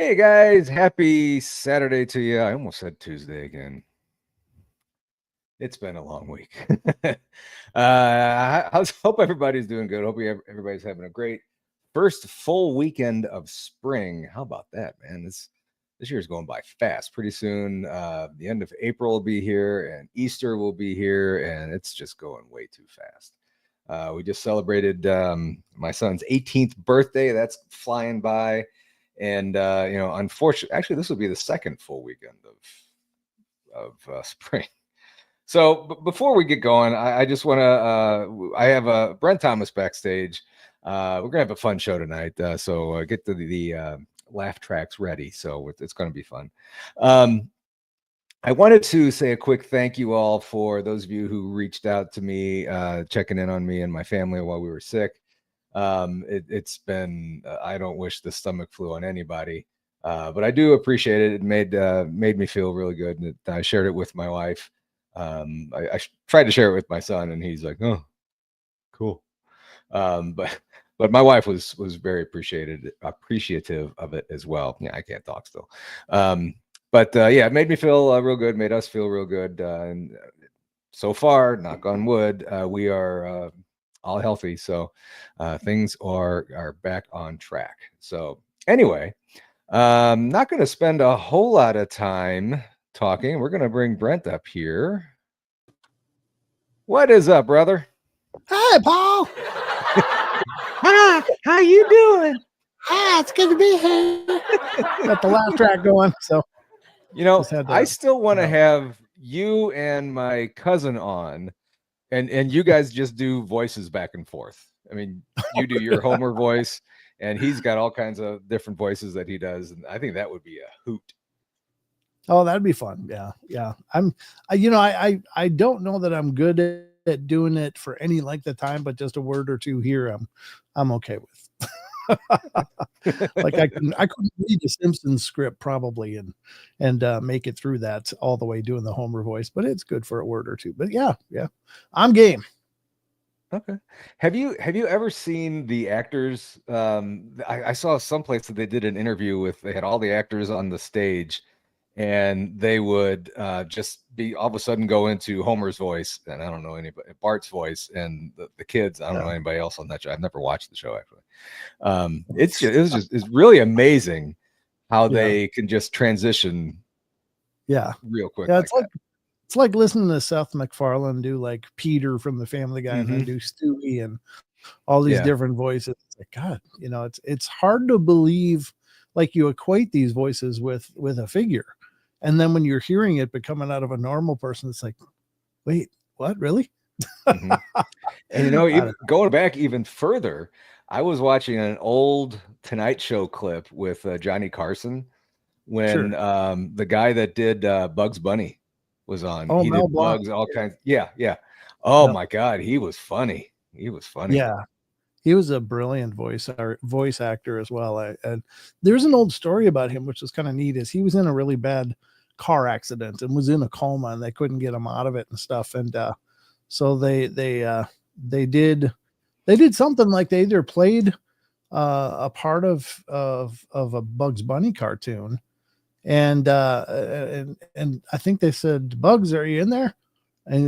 Hey guys, happy Saturday to you. I almost said Tuesday again. It's been a long week. Hope everybody's doing good. Hope everybody's having a great first full weekend of spring. How about that, man? This year's going by fast. Pretty soon, the end of April will be here, and Easter will be here, and it's just going way too fast. We just celebrated my son's 18th birthday. That's flying by. And unfortunately, actually, this will be the second full weekend of spring. So before we get going, I just want to. I have Brent Thomas backstage. We're gonna have a fun show tonight. So get the laugh tracks ready. So it's going to be fun. I wanted to say a quick thank you all for those of you who reached out to me, checking in on me and my family while we were sick. It's been, I don't wish the stomach flu on anybody, but I do appreciate it. It made me feel really good. And I shared it with my wife. I tried to share it with my son, and he's like, "Oh, cool." But my wife was very appreciative of it as well. Yeah, I can't talk still. But it made me feel real good, made us feel real good. And so far, knock on wood, we are all healthy. So things are back on track. So anyway, not going to spend a whole lot of time talking. We're going to bring Brent up here. What is up, brother? Hi, Paul. Hi, how you doing? Hi, it's good to be here. Got the laugh track going. So, I still want to have you and my cousin on, and you guys just do voices back and forth. I mean, you do your Homer voice, and he's got all kinds of different voices that he does, and I think that would be a hoot. Oh, that'd be fun. Yeah. I don't know that I'm good at doing it for any length of time, but just a word or two here, I'm okay with. Like I couldn't read the Simpsons script probably and make it through that all the way doing the Homer voice, but it's good for a word or two. But yeah, I'm game. Okay. Have you ever seen the actors? I saw someplace that they did an interview they had all the actors on the stage, and they would just be all of a sudden go into Homer's voice, and I don't know anybody, Bart's voice, and the kids. I don't know anybody else on that show. I've never watched the show actually. It's really amazing how they can just transition. Yeah, real quick. Yeah, it's like listening to Seth MacFarlane do like Peter from the Family Guy, and then do Stewie and all these different voices. It's like, God, it's hard to believe, like, you equate these voices with a figure, and then when you're hearing it but coming out of a normal person, it's like, wait, what, really? And even going back even further, I was watching an old Tonight Show clip with Johnny Carson when the guy that did Bugs Bunny was on. He did Bugs, all kinds. Yeah. Oh my God, he was funny. Yeah, he was a brilliant voice actor as well. And there's an old story about him, which is kind of neat. Is he was in a really bad car accident and was in a coma, and they couldn't get him out of it and stuff. And so they did something like they either played a part of a Bugs Bunny cartoon, and I think they said, "Bugs, are you in there?" And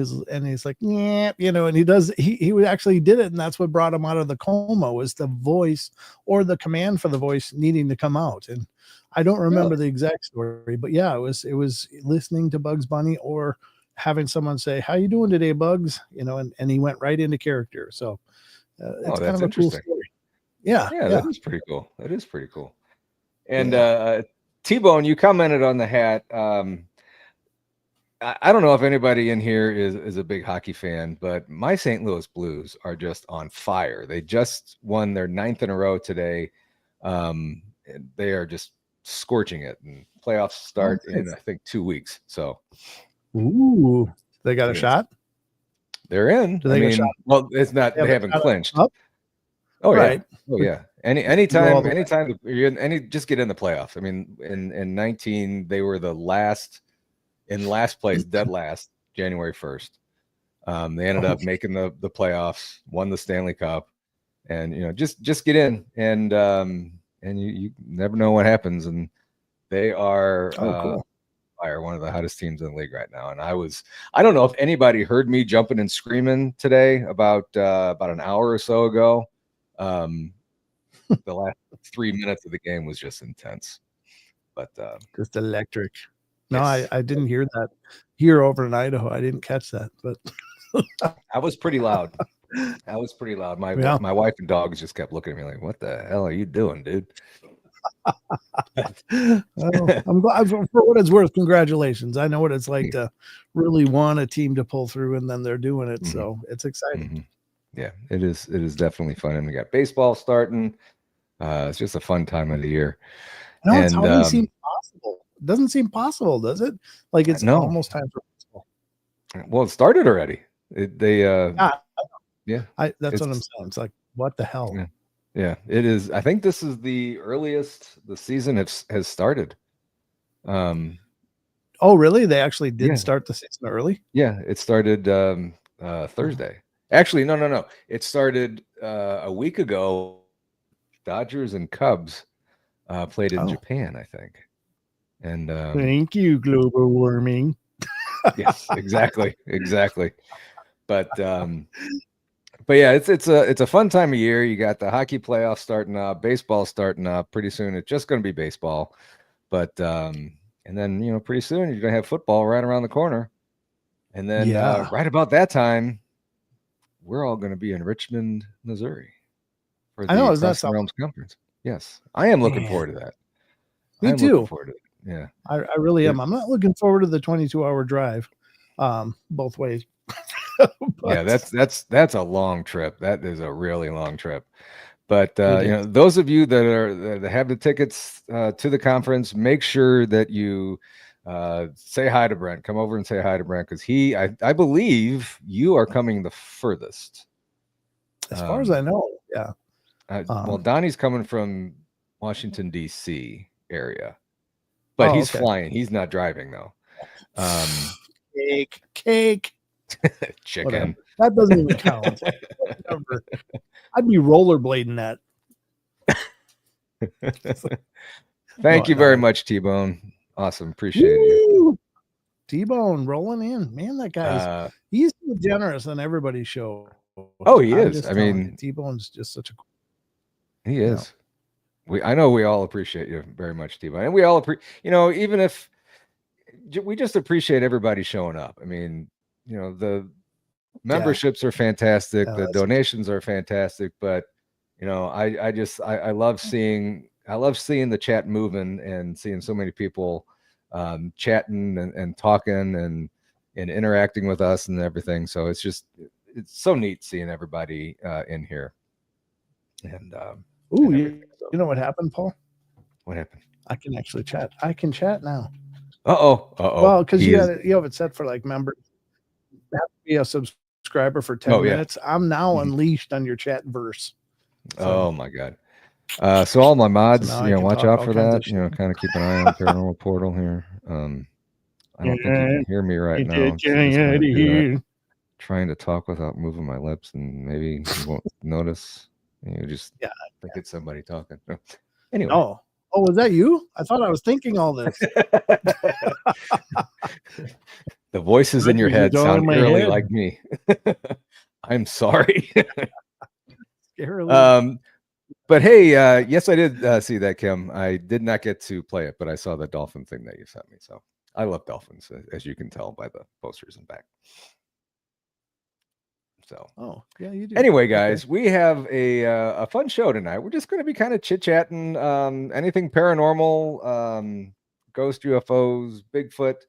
he's like, yeah, and he actually did it, and that's what brought him out of the coma, was the voice or the command for the voice needing to come out. And I don't remember the exact story, but yeah, it was listening to Bugs Bunny or having someone say, "How you doing today, Bugs?" And he went right into character. So it's kind of a cool story. Yeah, that is pretty cool. And T-Bone, you commented on the hat. I don't know if anybody in here is a big hockey fan, but my St. Louis Blues are just on fire. They just won their 9th in a row today. They are just scorching it, and playoffs start in, I think, 2 weeks. So, they got a shot. They're in. A shot? Well, it's not. They haven't clinched. Oh right. Yeah. Oh yeah. Anytime you're in, just get in the playoffs. I mean, in 19, they were in last place, dead last, January 1st. They ended up making the playoffs, won the Stanley Cup, and just get in, and you never know what happens. And They are cool. are one of the hottest teams in the league right now. And I don't know if anybody heard me jumping and screaming today about an hour or so ago. The last 3 minutes of the game was just intense. But just electric. No, yes. I didn't hear that here over in Idaho. I didn't catch that, but I was pretty loud. My wife and dogs just kept looking at me like, "What the hell are you doing, dude?" Well, I'm glad for what it's worth. Congratulations. I know what it's like to really want a team to pull through, and then they're doing it. So it's exciting. Yeah, it is definitely fun. And we got baseball starting. It's just a fun time of the year. No, it's hardly seem possible. It doesn't seem possible, does it? Like it's almost time for baseball. Well, it started already. That's what I'm saying. It's like, what the hell? Yeah, it is. I think this is the earliest the season has started. Oh, really? They actually did start the season early? Yeah, it started Thursday. Actually, no. It started a week ago. Dodgers and Cubs played in Japan, I think. And thank you, global warming. Yes, exactly. But yeah, it's a fun time of year. You got the hockey playoffs starting up, baseball starting up pretty soon. It's just going to be baseball, but and then pretty soon you're going to have football right around the corner, and then right about that time, we're all going to be in Richmond, Missouri, for the Crossing Realms Conference. Yes, I am looking forward to that. Me too. Looking forward to it. Yeah, I really am. I'm not looking forward to the 22-hour drive, both ways. Yeah, that's a long trip. That is a really long trip. But those of you that have the tickets to the conference, make sure that you say hi to Brent. Come over and say hi to Brent, because I believe you are coming the furthest. As far as I know, yeah. Well, Donnie's coming from Washington, D.C. area, but he's flying. He's not driving though. Cake. Chicken. Whatever. That doesn't even count. I'd be rollerblading that. Thank you very much, T-Bone. Awesome. Appreciate you. T-Bone rolling in. Man, that guy's he's so generous on everybody's show. Oh, he is. I mean, T-Bone's just such a he is. I know we all appreciate you very much, T-Bone. And we all even if we just appreciate everybody showing up. I mean, the memberships are fantastic. The donations are fantastic, but I love seeing the chat moving and seeing so many people chatting and talking and interacting with us and everything. So it's so neat seeing everybody in here. And you know what happened, Paul? What happened? I can actually chat. I can chat now. Well, because you have it set for like members. You have to be a subscriber for 10 minutes. I'm now unleashed on your chat verse. So, oh my God. So all my mods, watch out for that. Kind of keep an eye on Paranormal Portal here. I don't think you can hear me right now. Trying to talk without moving my lips, and maybe you won't notice. You just think it's somebody talking. Anyway. Oh, was that you? I thought I was thinking all this. The voices in your head sound eerily like me. I'm sorry. But hey, yes, I did see that, Kim. I did not get to play it, but I saw the dolphin thing that you sent me. So I love dolphins, as you can tell by the posters in back. So, you do. Anyway, guys, we have a fun show tonight. We're just going to be kind of chit-chatting, anything paranormal, ghost, UFOs, Bigfoot.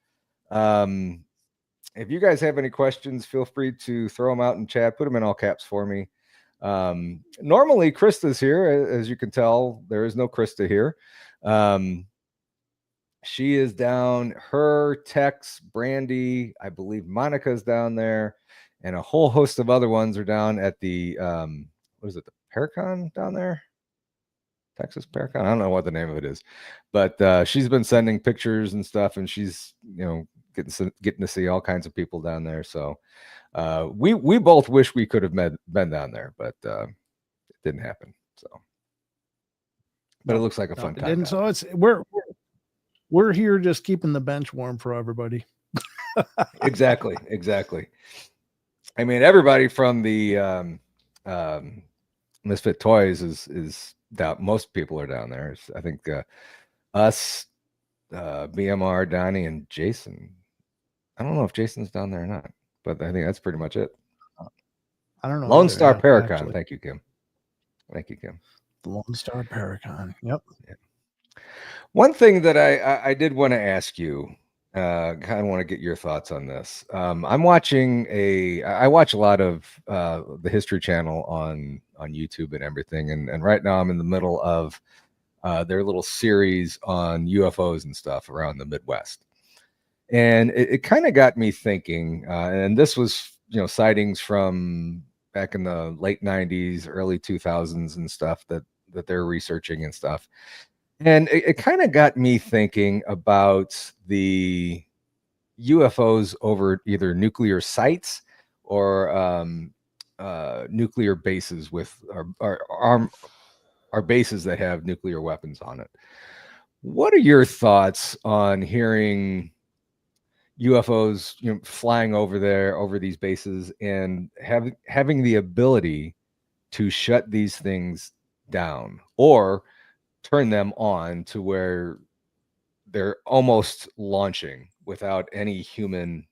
If you guys have any questions, feel free to throw them out in chat. Put them in all caps for me. Normally, Krista's here. As you can tell, there is no Krista here. She is down. Her, Tex, Brandy, I believe Monica's down there. And a whole host of other ones are down at the, what is it, the Paracon down there? Texas Paracon? I don't know what the name of it is. But she's been sending pictures and stuff, and she's, getting to see all kinds of people down there. So we both wish we could have been down there, but it didn't happen. So, but it looks like a fun time. So we're here just keeping the bench warm for everybody. Exactly. I mean, everybody from the Misfit Toys is down. Most people are down there. I think us, BMR, Donny, and Jason. I don't know if Jason's down there or not, but I think that's pretty much it. I don't know. Lone either, Star yeah, Paracon. actually. Thank you, Kim. The Lone Star Paracon. Yep. One thing that I did want to ask you, kind of want to get your thoughts on this. I watch a lot of the History Channel on YouTube and everything, and right now I'm in the middle of their little series on UFOs and stuff around the Midwest, and it kind of got me thinking. And this was sightings from back in the late 90s, early 2000s and stuff that they're researching and stuff. And it kind of got me thinking about the UFOs over either nuclear sites or nuclear bases with our bases that have nuclear weapons on it. What are your thoughts on hearing UFOs, flying over these bases and having the ability to shut these things down or turn them on to where they're almost launching without any human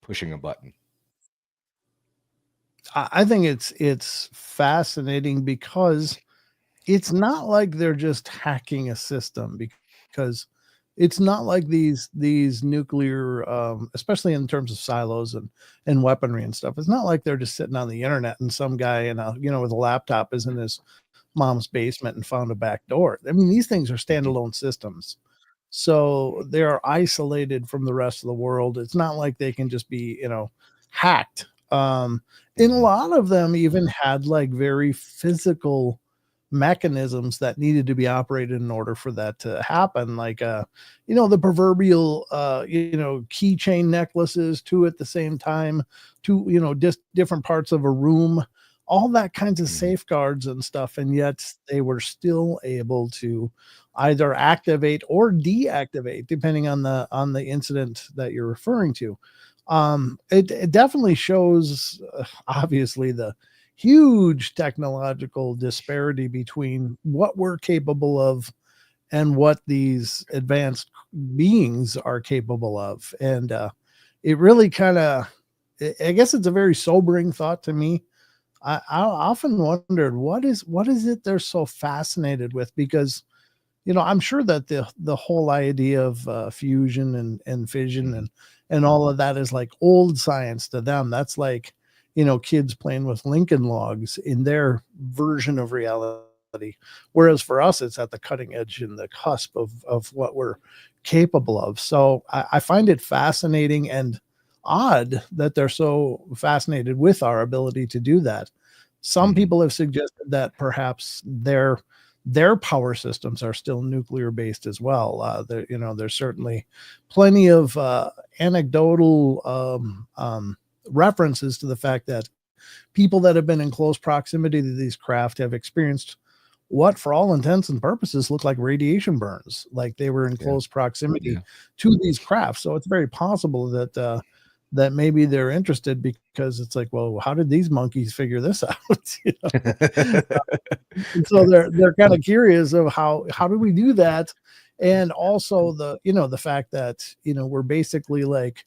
pushing a button? I think it's fascinating because it's not like they're just hacking a system, because it's not like these nuclear, especially in terms of silos and weaponry and stuff. It's not like they're just sitting on the internet and some guy with a laptop is in his mom's basement and found a back door. I mean, these things are standalone systems. So they're isolated from the rest of the world. It's not like they can just be, hacked. And a lot of them even had like very physical mechanisms that needed to be operated in order for that to happen. Like, the proverbial, keychain necklaces, two at the same time, two, just different parts of a room, all that kinds of safeguards and stuff. And yet they were still able to either activate or deactivate, depending on the incident that you're referring to. It definitely shows, obviously, the huge technological disparity between what we're capable of and what these advanced beings are capable of. And it really kind of, I guess it's a very sobering thought to me. I often wondered what is it they're so fascinated with, because I'm sure that the whole idea of fusion and fission and all of that is like old science to them. That's like, kids playing with Lincoln logs in their version of reality. Whereas for us, it's at the cutting edge and the cusp of what we're capable of. So I find it fascinating and odd that they're so fascinated with our ability to do that. Some people have suggested that perhaps their power systems are still nuclear based as well. There's certainly plenty of anecdotal references to the fact that people that have been in close proximity to these craft have experienced what, for all intents and purposes, look like radiation burns, like they were in close proximity to these crafts. So it's very possible that that maybe they're interested, because it's like, well, how did these monkeys figure this out? And so they're kind of curious of how do we do that, and also the fact that we're basically like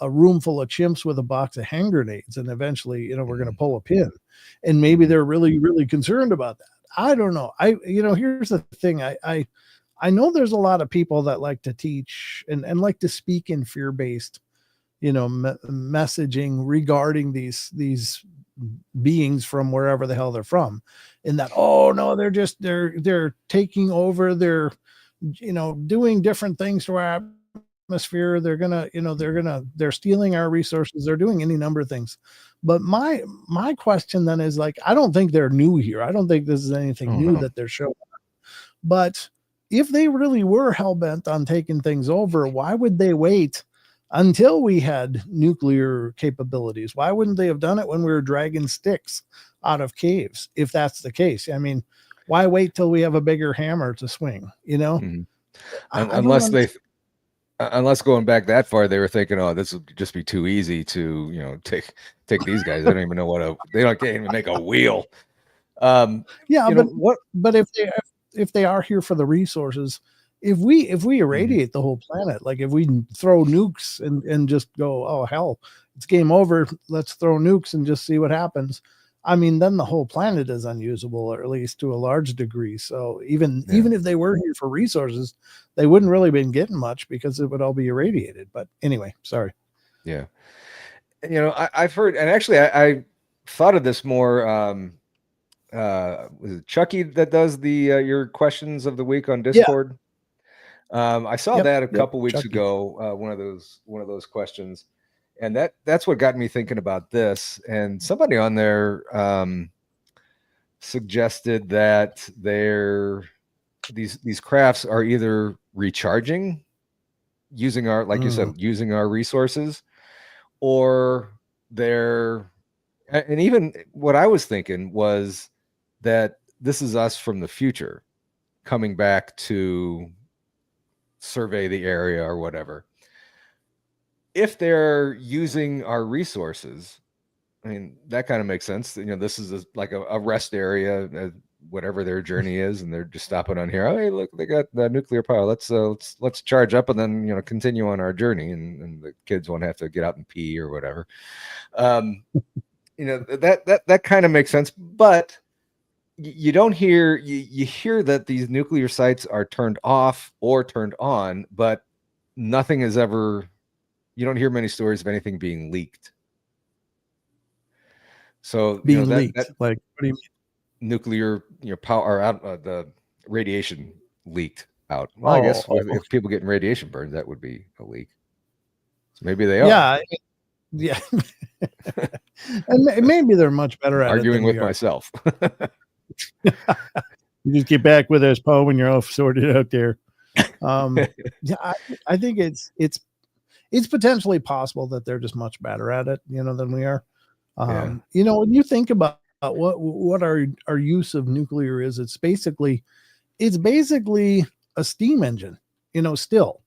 a room full of chimps with a box of hand grenades, and eventually we're going to pull a pin, and maybe they're really, really concerned about that. I don't know. Here's the thing. I know there's a lot of people that like to teach and like to speak in fear-based messaging regarding these beings from wherever the hell they're from, in that, oh no, they're taking over, they're doing different things to our atmosphere, they're stealing our resources, they're doing any number of things. But my question then is, like, I don't think they're new here. I don't think this is anything new that they're showing. But if they really were hell-bent on taking things over, why would they wait until we had nuclear capabilities? Why wouldn't they have done it when we were dragging sticks out of caves, if that's the case? I mean, why wait till we have a bigger hammer to swing? I don't Unless understand. unless going back that far, they were thinking, oh, this would just be too easy to, take these guys. They don't even know can't even make a wheel. Yeah, You know what? but if they are here for the resources, if we Mhm. irradiate the whole planet, like if we throw nukes and just go, oh hell, it's game over, let's throw nukes and just see what happens. I mean, then the whole planet is unusable, or at least to a large degree. So Yeah, even if they were here for resources, they wouldn't really been getting much because it would all be irradiated. But anyway, sorry. yeah. I've heard, and actually, I thought of this more. Was it Chucky that does the your questions of the week on Yeah. Discord? I saw Yep. that a Yep. couple weeks Chucky. ago. One of those questions, and that's what got me thinking about this. And somebody on there suggested that these crafts are either recharging using our, like you Mm, said, using our resources, or they're, and even what I was thinking was that this is us from the future coming back to survey the area or whatever. If they're using our resources, I mean, that kind of makes sense. This is like a rest area, whatever their journey is, and they're just stopping on here. Oh, hey, look, they got the nuclear power. Let's charge up and then continue on our journey, and the kids won't have to get out and pee or whatever. Um, that kind of makes sense, but you don't hear you hear that these nuclear sites are turned off or turned on, but nothing is ever. You don't hear many stories of anything being leaked. So being that leaked. Like, what do you nuclear power, or out the radiation leaked out. Well, I Oh, guess if people getting radiation burned, that would be a leak. So maybe they are. yeah, yeah. And maybe they're much better I'm at it arguing than we with are. myself. You just get back with us, Poe, when you're all sorted out there. Yeah, I think it's potentially possible that they're just much better at it, than we are. Yeah. When you think about what our use of nuclear is, it's basically a steam engine. Still,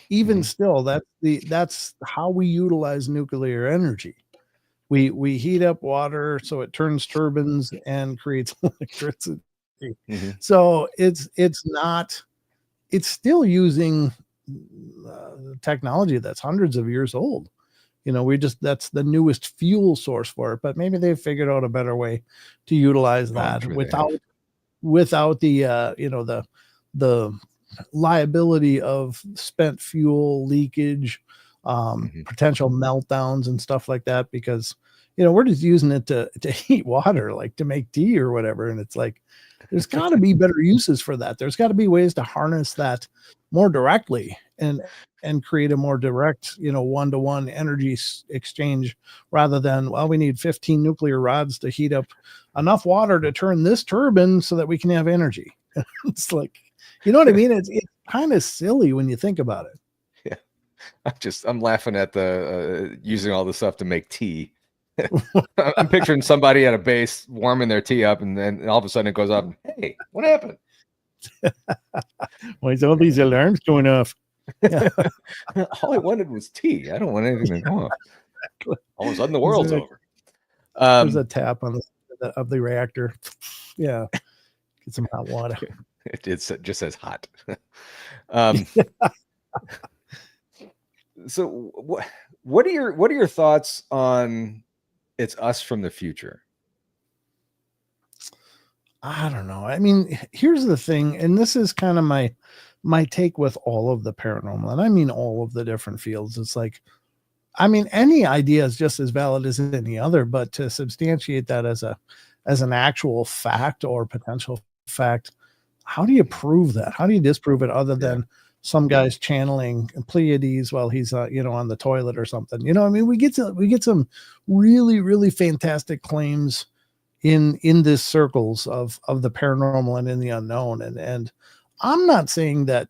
even Mhm. still, that's how we utilize nuclear energy. We heat up water so it turns turbines and creates electricity. Mhm. So it's still using technology that's hundreds of years old. That's the newest fuel source for it, but maybe they've figured out a better way to utilize Oh, I'm that sure they have. without the liability of spent fuel leakage, Mhm. potential meltdowns and stuff like that, because we're just using it to heat water, like to make tea or whatever. And it's like there's got to be better uses for that. There's got to be ways to harness that more directly and create a more direct, one-to-one energy exchange, rather than, well, we need 15 nuclear rods to heat up enough water to turn this turbine so that we can have energy. It's like, you know what I mean? It's kind of silly when you think about it. Yeah. I'm laughing at the using all this stuff to make tea. I'm picturing somebody at a base warming their tea up, and then all of a sudden it goes off. Hey, what happened? Why is all these alarms going off? Yeah. All I wanted was tea. I don't want anything to go off. All of a sudden the Is world's there over. there's a Um, tap on the reactor. Yeah. Get some hot water. it just says hot. um, so what are your thoughts on it's us from the future? I don't know. I mean, here's the thing, and this is kind of my take with all of the paranormal, and I mean all of the different fields. It's like, I mean, any idea is just as valid as any other, but to substantiate that as an actual fact or potential fact, how do you prove that? How do you disprove it other Yeah. than some guy's channeling Pleiades while he's on the toilet or something? I mean, we get some really really fantastic claims in this circles of the paranormal and in the unknown, and I'm not saying that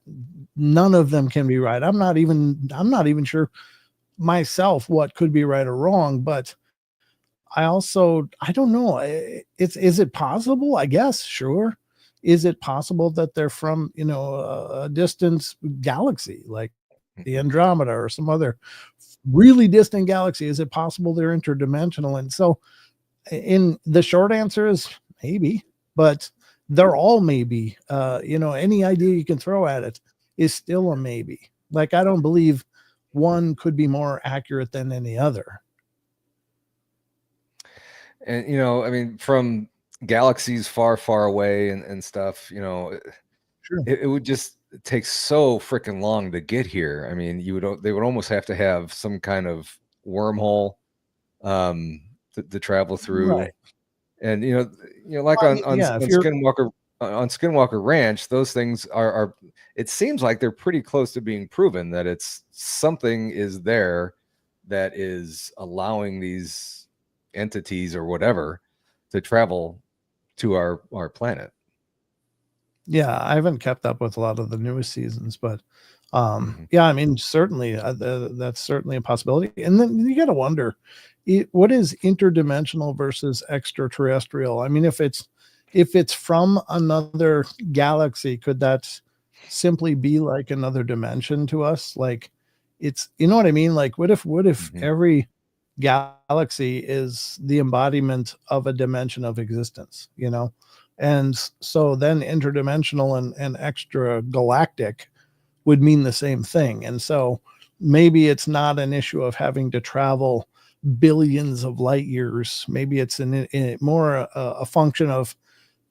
none of them can be right. I'm not even sure myself what could be right or wrong, but I don't know. Is it possible? I guess, sure. is it possible that they're from, a distant galaxy like the Andromeda or some other really distant galaxy? Is it possible they're interdimensional? And so, in the short answer is maybe, but they're all maybe. Any idea you can throw at it is still a maybe. Like, I don't believe one could be more accurate than any other. And I mean, from galaxies far, far away and stuff, Sure. it would just take so freaking long to get here. I mean, they would almost have to have some kind of wormhole to travel through. Right. And like Well, on yeah, if you're Skinwalker Ranch, those things are it seems like they're pretty close to being proven that it's something is there that is allowing these entities or whatever to travel to our planet. Yeah, I haven't kept up with a lot of the newest seasons, but Mhm. yeah, I mean, certainly that's certainly a possibility. And then you got to wonder, what is interdimensional versus extraterrestrial? I mean, if it's from another galaxy, could that simply be like another dimension to us? Like, it's, you know what I mean? Like, what if Mhm. every galaxy is the embodiment of a dimension of existence, and so then interdimensional and extra galactic would mean the same thing. And so maybe it's not an issue of having to travel billions of light years. Maybe it's more a function of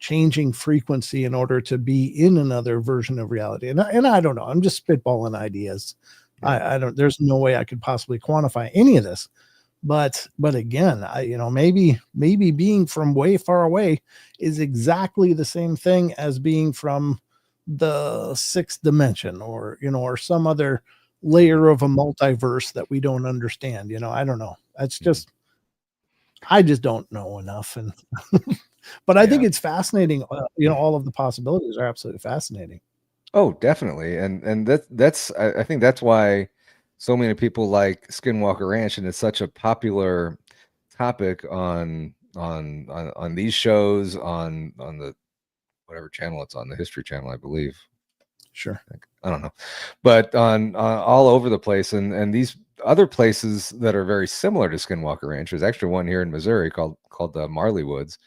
changing frequency in order to be in another version of reality. And I don't know. I'm just spitballing ideas. Yeah. I don't. There's no way I could possibly quantify any of this. But again, maybe being from way far away is exactly the same thing as being from the sixth dimension, or some other layer of a multiverse that we don't understand. I don't know. That's Mhm. just, I just don't know enough. And but I think Yeah. it's fascinating. All of the possibilities are absolutely fascinating. Oh, definitely. And that's I think that's why so many people like Skinwalker Ranch, and it's such a popular topic on these shows, on the whatever channel it's on, the History Channel, I believe. Sure. I don't know, but on all over the place, and these other places that are very similar to Skinwalker Ranch. There's actually one here in Missouri called the Marley Woods.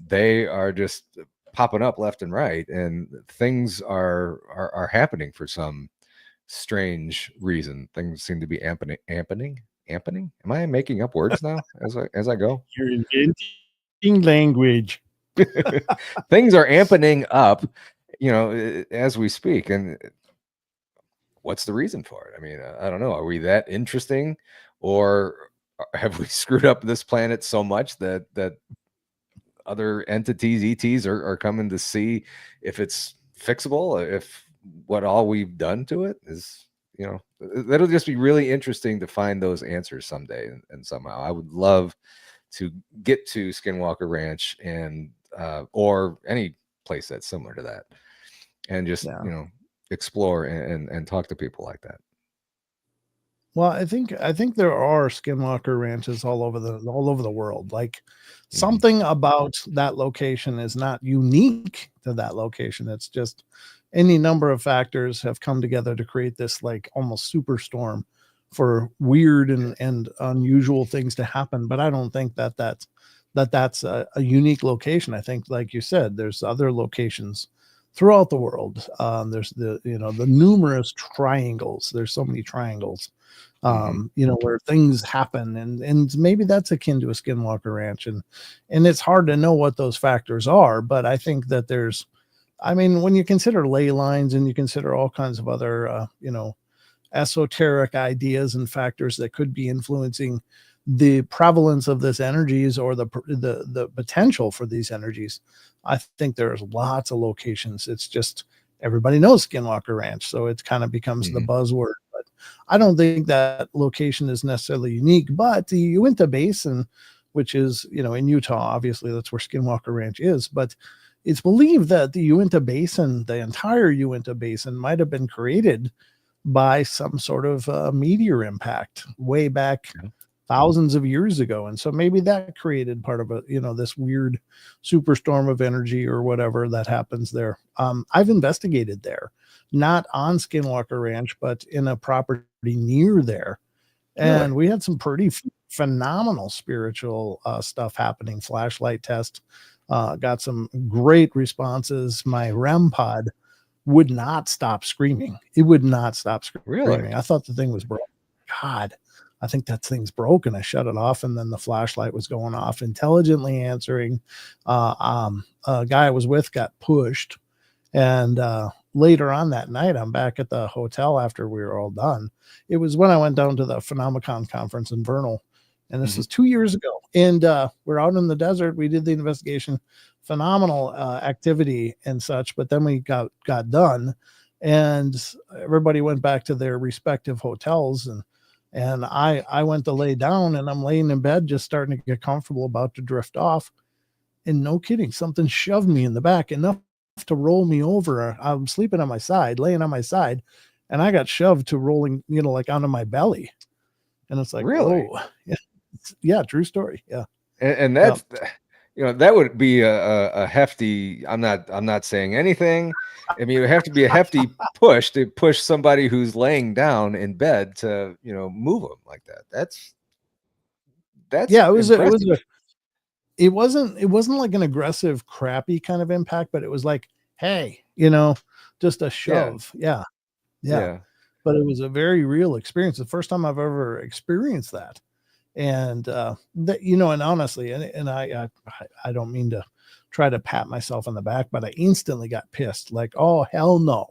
They are just popping up left and right, and things are happening for some strange reason. Things seem to be ampening. Am I making up words now as I go? You're inventing language. Things are ampening up, as we speak. And what's the reason for it? I mean, I don't know. Are we that interesting, or have we screwed up this planet so much that other entities, ETs, are coming to see if it's fixable, if what all we've done to it is, that'll just be really interesting to find those answers someday. And somehow I would love to get to Skinwalker Ranch and or any place that's similar to that, and just Yeah. explore and talk to people like that. Well, I think there are skinwalker ranches all over the world. Like, Mhm. something about that location is not unique to that location. It's just any number of factors have come together to create this, like, almost superstorm for weird and unusual things to happen. But I don't think that's a unique location. I think, like you said, there's other locations throughout the world. There's the numerous triangles. There's so many triangles, Mhm. where things happen, and maybe that's akin to a skinwalker ranch, and it's hard to know what those factors are. But I think that I mean, when you consider ley lines and you consider all kinds of other, esoteric ideas and factors that could be influencing the prevalence of this energies, or the potential for these energies, I think there's lots of locations. It's just everybody knows Skinwalker Ranch, so it kind of becomes the Mhm. buzzword. But I don't think that location is necessarily unique. But the Uinta Basin, which is, in Utah, obviously that's where Skinwalker Ranch is, but it's believed that the Uinta Basin, the entire Uinta Basin, might have been created by some sort of meteor impact way back Yeah. thousands of years ago. And so maybe that created part of this weird superstorm of energy or whatever that happens there. I've investigated there, not on Skinwalker Ranch, but in a property near there. And we had some pretty phenomenal spiritual stuff happening. Flashlight test, got some great responses. My REM pod would not stop screaming. It would not stop screaming. Really? I thought the thing was broken. God, I think that thing's broken. I shut it off, and then the flashlight was going off, intelligently answering. A guy I was with got pushed, and later on that night, I'm back at the hotel after we were all done. It was when I went down to the Phenomenon conference in Vernal, and this was 2 years ago. And we're out in the desert. We did the investigation, phenomenal activity and such. But then we got done, and everybody went back to their respective hotels, and I went to lay down, and I'm laying in bed, just starting to get comfortable, about to drift off. And no kidding, something shoved me in the back enough to roll me over. I'm sleeping on my side, laying on my side, and I got shoved to rolling, like onto my belly. And it's like, really? oh, yeah, true story. Yeah. And that's, that would be a hefty, I'm not saying anything. I mean, it would have to be a hefty push to push somebody who's laying down in bed to, move them like that. That's yeah, it wasn't like an aggressive, crappy kind of impact, but it was like, hey, just a shove. Yeah. But it was a very real experience. The first time I've ever experienced that. And and honestly, and I don't mean to try to pat myself on the back, but I instantly got pissed, like, oh, hell no.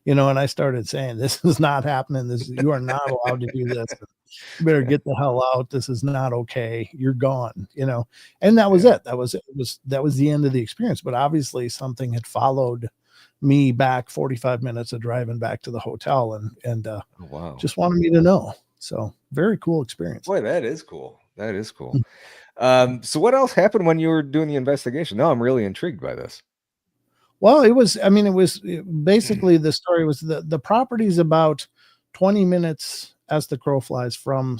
And I started saying, this is not happening. You are not allowed to do this. You better get the hell out. This is not okay. You're gone, and that was it. That was the end of the experience. But obviously something had followed me back 45 minutes of driving back to the hotel, and wow, just wanted me to know. So very cool experience. Boy, that is cool. That is cool. So what else happened when you were doing the investigation? No, I'm really intrigued by this. Well, basically the story was the property's about 20 minutes as the crow flies from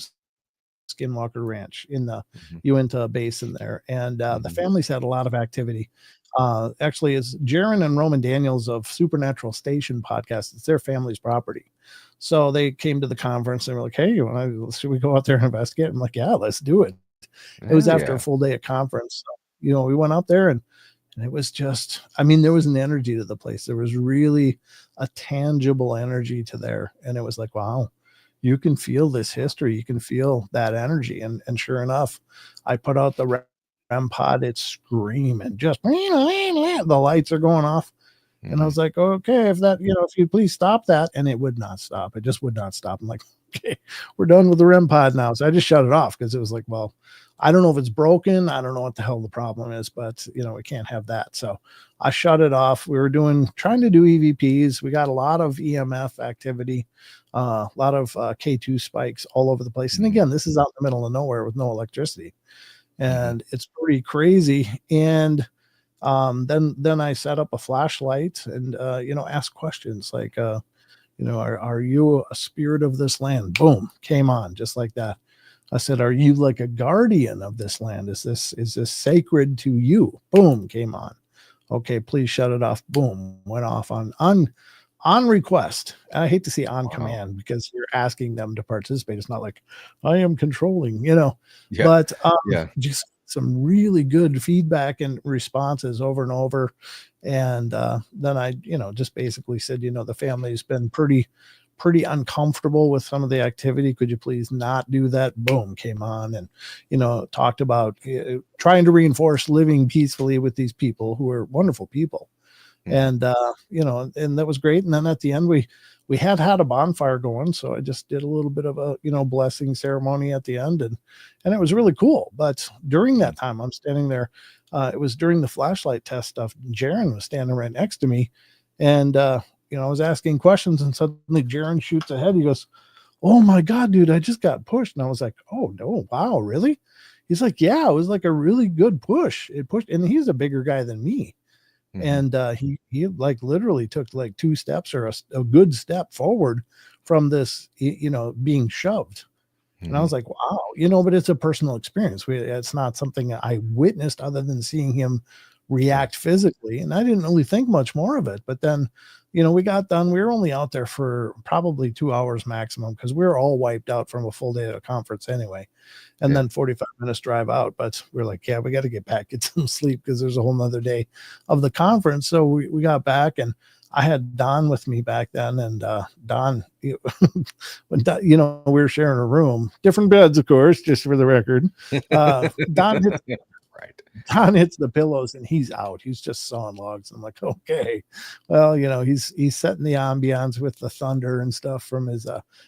Skinwalker Ranch in the Uinta Basin there. And the family's had a lot of activity. Actually, it's Jaron and Roman Daniels of Supernatural Station podcast. It's their family's property. So they came to the conference and were like, hey, should we go out there and investigate? I'm like, yeah, let's do it. It was after a full day of conference. So, we went out there and it was just, there was an energy to the place. There was really a tangible energy to there. And it was like, wow, you can feel this history. You can feel that energy. And sure enough, I put out the REM pod. It's screaming, just the lights are going off. And I was like, okay, if you please stop that. And it would not stop. It just would not stop. I'm like, okay, we're done with the REM pod now. So I just shut it off because it was like, well, I don't know if it's broken. I don't know what the hell the problem is, but we can't have that. So I shut it off. We were trying to do EVPs. We got a lot of EMF activity, a lot of K2 spikes all over the place. And again, this is out in the middle of nowhere with no electricity, and it's pretty crazy. And then I set up a flashlight and ask questions like, are you a spirit of this land? Boom, came on just like that. I said, are you like a guardian of this land? Is this sacred to you? Boom, came on. Okay, please shut it off. Boom, went off on request. I hate to say on command because you're asking them to participate. It's not like I am controlling, but just some really good feedback and responses over and over. And then I, just basically said, the family's been pretty uncomfortable with some of the activity. Could you please not do that? Boom, came on and, talked about trying to reinforce living peacefully with these people who are wonderful people. And, and that was great. And then at the end, we had a bonfire going. So I just did a little bit of a, blessing ceremony at the end, and it was really cool. But during that time, I'm standing there. It was during the flashlight test stuff. Jaron was standing right next to me, and, I was asking questions, and suddenly Jaron shoots ahead. He goes, oh my God, dude, I just got pushed. And I was like, oh no, wow, really? He's like, yeah, it was like a really good push. It pushed, and he's a bigger guy than me. And he like literally took like 2 steps or a good step forward from this, being shoved. And I was like, wow, but it's a personal experience. It's not something I witnessed other than seeing him react physically. And I didn't really think much more of it. But then, we got done. We were only out there for probably 2 hours maximum because we were all wiped out from a full day at a conference anyway. And then 45 minutes drive out. But we're like, yeah, we got to get back, get some sleep because there's a whole nother day of the conference. So we got back, and I had Don with me back then. And Don, when we were sharing a room, different beds, of course, just for the record. Don Don hits the pillows and he's out. He's just sawing logs. I'm like, okay, well, he's setting the ambiance with the thunder and stuff from his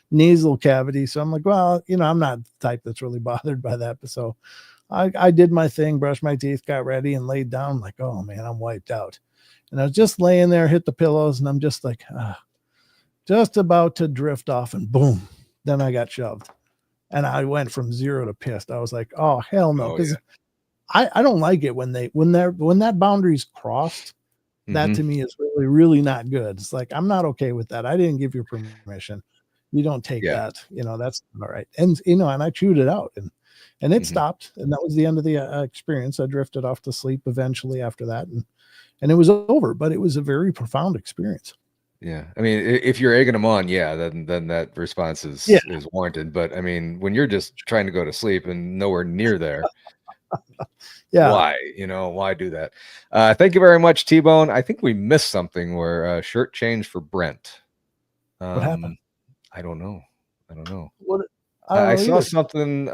nasal cavity. So I'm like, well, I'm not the type that's really bothered by that. But so I did my thing, brushed my teeth, got ready, and laid down. I'm like, oh man, I'm wiped out. And I was just laying there, hit the pillows, and I'm just like, just about to drift off, and boom, then I got shoved. And I went from 0 to pissed. I was like, oh hell no, because I don't like it when that boundary's crossed. That to me is really, really not good. It's like, I'm not okay with that. I didn't give you permission. You don't take that, that's all right. And, and I chewed it out, and it stopped. And that was the end of the experience. I drifted off to sleep eventually after that. And it was over, but it was a very profound experience. Yeah. I mean, if you're egging them on, then that response is warranted. But I mean, when you're just trying to go to sleep and nowhere near there, why do that? Thank you very much, T-Bone. I think we missed something where shirt change for Brent. What happened? I don't know. What? I saw something.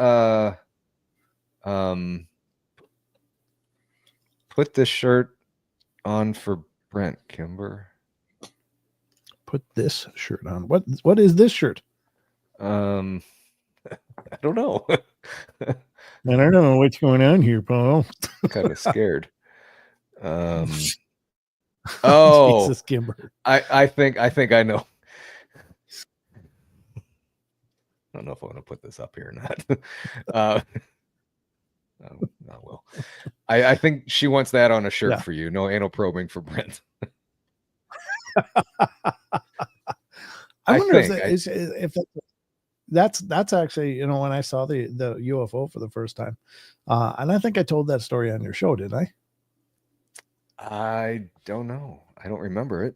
Put this shirt on for Brent, Kimber. Put this shirt on. What is this shirt? I don't know. I don't know what's going on here, Paul. Kind of scared. Oh, Jesus, Kimber. I think I know. I don't know if I want to put this up here or not. Well, I think she wants that on a shirt for you. No anal probing for Brent. I wonder if that's actually, when I saw the UFO for the first time, and I think I told that story on your show, did I? I don't know. I don't remember it.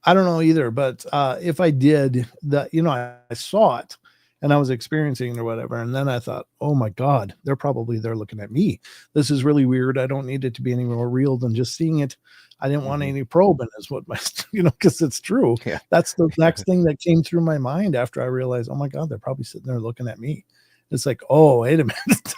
I don't know either, but if I did, I saw it and I was experiencing it or whatever, and then I thought, oh my God, they're looking at me. This is really weird. I don't need it to be any more real than just seeing it. I didn't want any probing, is what my, because it's true. Yeah. That's the next thing that came through my mind after I realized, oh my God, they're probably sitting there looking at me. It's like, oh, wait a minute.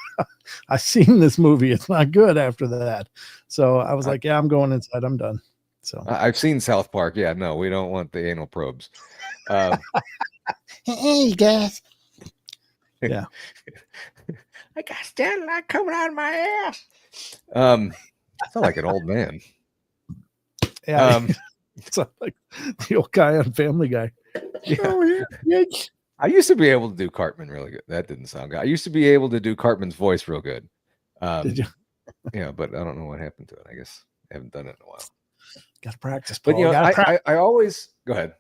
I've seen this movie. It's not good after that. So I was like, yeah, I'm going inside. I'm done. So I've seen South Park. Yeah, no, we don't want the anal probes. Hey guys. Yeah. I got satellite coming out of my ass. I sound like an old man. Yeah. It's like the old guy on Family Guy. Yeah. I used to be able to do Cartman really good. That didn't sound good. I used to be able to do Cartman's voice real good. Did you? Yeah, but I don't know what happened to it. I guess I haven't done it in a while. Got to practice, Paul. But I always go ahead.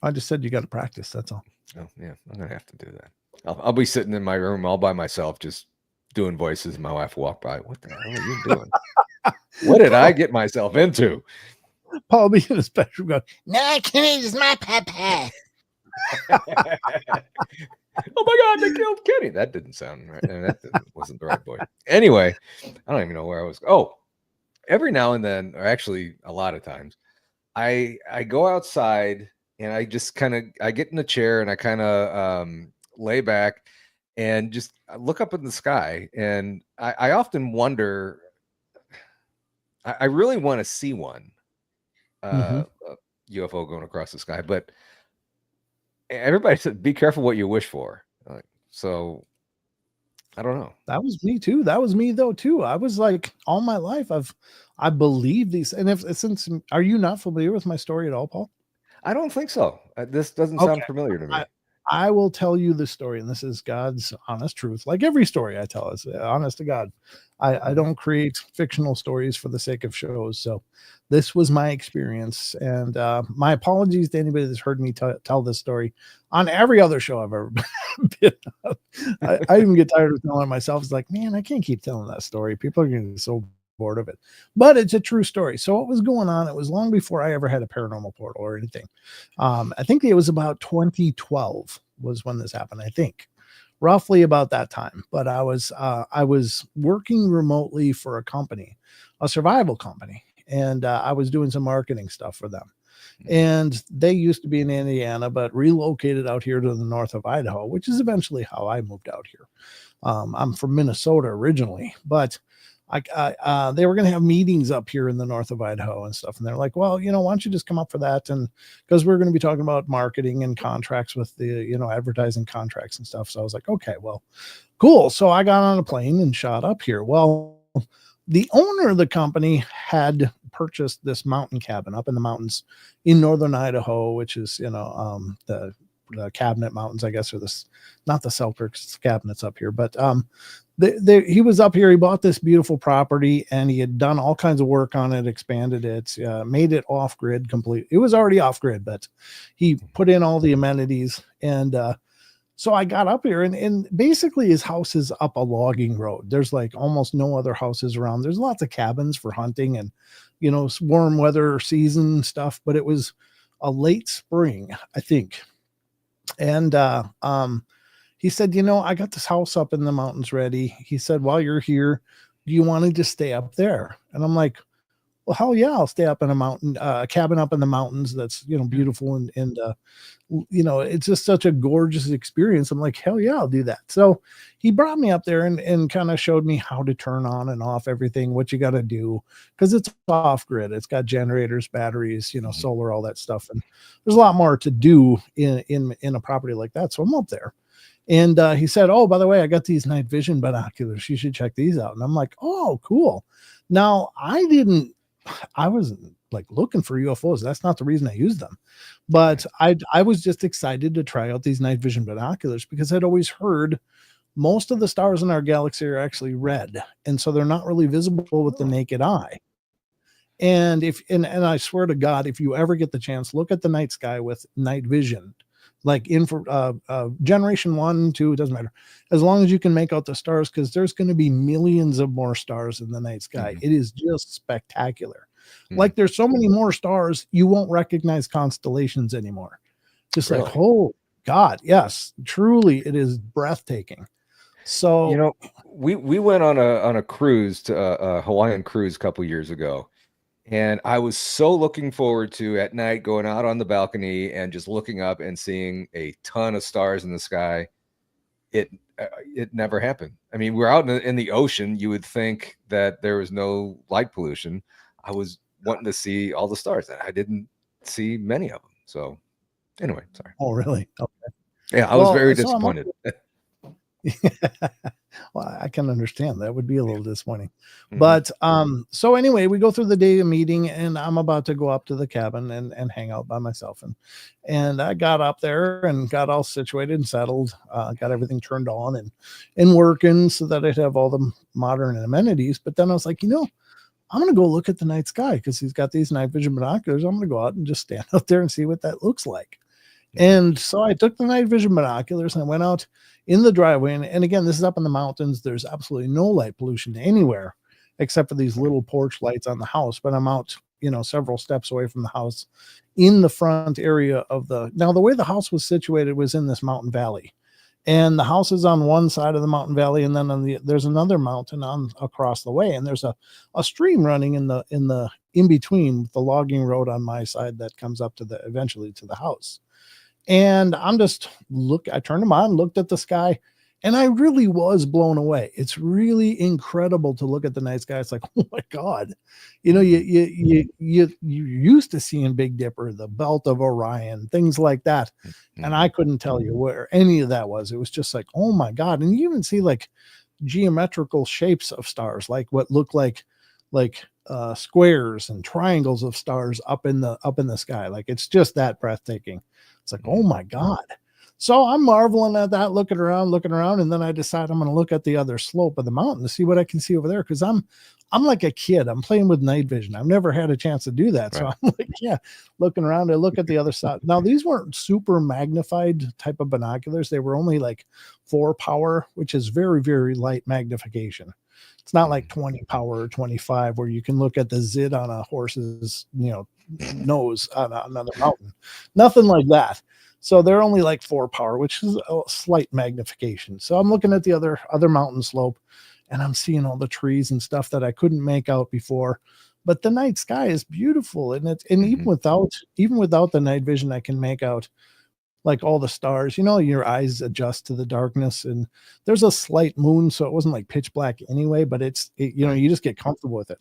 I just said you got to practice. That's all. Oh yeah, I'm gonna have to do that. I'll be sitting in my room all by myself, just doing voices. And my wife will walk by. What the hell are you doing? What did I get myself into? Paul being a special guy. No, Kenny is my papa. Oh my God, they killed Kenny. That didn't sound right. Wasn't the right voice. Anyway, I don't even know where I was. Oh, every now and then, or actually a lot of times, I go outside and I just I get in a chair and I kind of lay back and just look up in the sky. And I often wonder, I really want to see one UFO going across the sky, but everybody said, be careful what you wish for. So I don't know. That was me too. That was me though too. I was like, all my life I believe these. And are you not familiar with my story at all, Paul? I don't think so. This doesn't sound familiar to me. I will tell you the story, and this is God's honest truth. Like every story I tell is honest to God. I don't create fictional stories for the sake of shows. So this was my experience. And my apologies to anybody that's heard me tell this story on every other show I've ever been on. I even get tired of telling it myself. It's like, man, I can't keep telling that story. People are getting so bored of it, but it's a true story. So what was going on? It was long before I ever had a paranormal portal or anything. I think it was about 2012 was when this happened. I think roughly about that time. But I was working remotely for a company, a survival company, and I was doing some marketing stuff for them. And they used to be in Indiana, but relocated out here to the north of Idaho, which is eventually how I moved out here. I'm from Minnesota originally, but they were going to have meetings up here in the north of Idaho and stuff. And they're like, well, why don't you just come up for that? And because we're going to be talking about marketing and contracts with the, advertising contracts and stuff. So I was like, okay, well, cool. So I got on a plane and shot up here. Well, the owner of the company had purchased this mountain cabin up in the mountains in northern Idaho, which is, the Cabinet Mountains, I guess, or this, not the Selkirk cabinets up here, but he was up here. He bought this beautiful property and he had done all kinds of work on it, expanded it, made it off grid complete. It was already off grid, but he put in all the amenities. And so I got up here and basically his house is up a logging road. There's like almost no other houses around. There's lots of cabins for hunting and, warm weather season stuff, but it was a late spring, I think. And he said, I got this house up in the mountains ready. He said, while you're here, do you want to just stay up there? And I'm like, well, hell yeah, I'll stay up in a cabin up in the mountains. That's, beautiful. And it's just such a gorgeous experience. I'm like, hell yeah, I'll do that. So he brought me up there and kind of showed me how to turn on and off everything, what you got to do. Cause it's off grid. It's got generators, batteries, solar, all that stuff. And there's a lot more to do in a property like that. So I'm up there. And he said, oh, by the way, I got these night vision binoculars. You should check these out. And I'm like, oh, cool. Now I wasn't like looking for UFOs. That's not the reason I used them, but I was just excited to try out these night vision binoculars because I'd always heard most of the stars in our galaxy are actually red. And so they're not really visible with the naked eye. And and I swear to God, if you ever get the chance, look at the night sky with night vision, like generation 1, 2, it doesn't matter. As long as you can make out the stars, because there's going to be millions of more stars in the night sky. It is just spectacular. Like there's so many more stars, you won't recognize constellations anymore. Just really? Like, oh God, yes, truly, it is breathtaking. So we went on a cruise to a Hawaiian cruise a couple years ago. And I was so looking forward to at night going out on the balcony and just looking up and seeing a ton of stars in the sky. It never happened. I mean, we're out in the ocean. You would think that there was no light pollution. I was wanting to see all the stars, and I didn't see many of them. So anyway, sorry. Oh, really? Okay. Yeah, I was very disappointed. Well, I can understand that would be a little disappointing. But so anyway, we go through the day of meeting and I'm about to go up to the cabin and hang out by myself. And I got up there and got all situated and settled, got everything turned on and working so that I'd have all the modern amenities. But then I was like, I'm going to go look at the night sky because he's got these night vision binoculars. I'm going to go out and just stand out there and see what that looks like. And so I took the night vision binoculars and I went out in the driveway. And again, this is up in the mountains. There's absolutely no light pollution anywhere except for these little porch lights on the house. But I'm out, several steps away from the house in the front area of now the way the house was situated was in this mountain valley. And the house is on one side of the mountain valley. And then there's another mountain across the way. And there's a stream running in between the logging road on my side that comes up eventually to the house. And I turned them on, looked at the sky, and I really was blown away. It's really incredible to look at the night sky. It's like, oh my God, you're used to seeing Big Dipper, the Belt of Orion, things like that. And I couldn't tell you where any of that was. It was just like, oh my God. And you even see like geometrical shapes of stars, like what look like squares and triangles of stars up in the sky. Like it's just that breathtaking. It's like, oh my God. So I'm marveling at that, looking around, and then I decide I'm going to look at the other slope of the mountain to see what I can see over there. Cause I'm like a kid. I'm playing with night vision. I've never had a chance to do that. So Right. I'm like, yeah, looking around. I look at the other side. Now, these weren't super magnified type of binoculars. They were only like 4 power, which is very, very light magnification. It's not like 20 power or 25 where you can look at the zit on a horse's, nose on another mountain. Nothing like that. So they're only like 4 power, which is a slight magnification. So I'm looking at the other mountain slope, and I'm seeing all the trees and stuff that I couldn't make out before. But the night sky is beautiful, and even without the night vision, I can make out like all the stars. Your eyes adjust to the darkness, and there's a slight moon, so it wasn't like pitch black anyway. But you just get comfortable with it.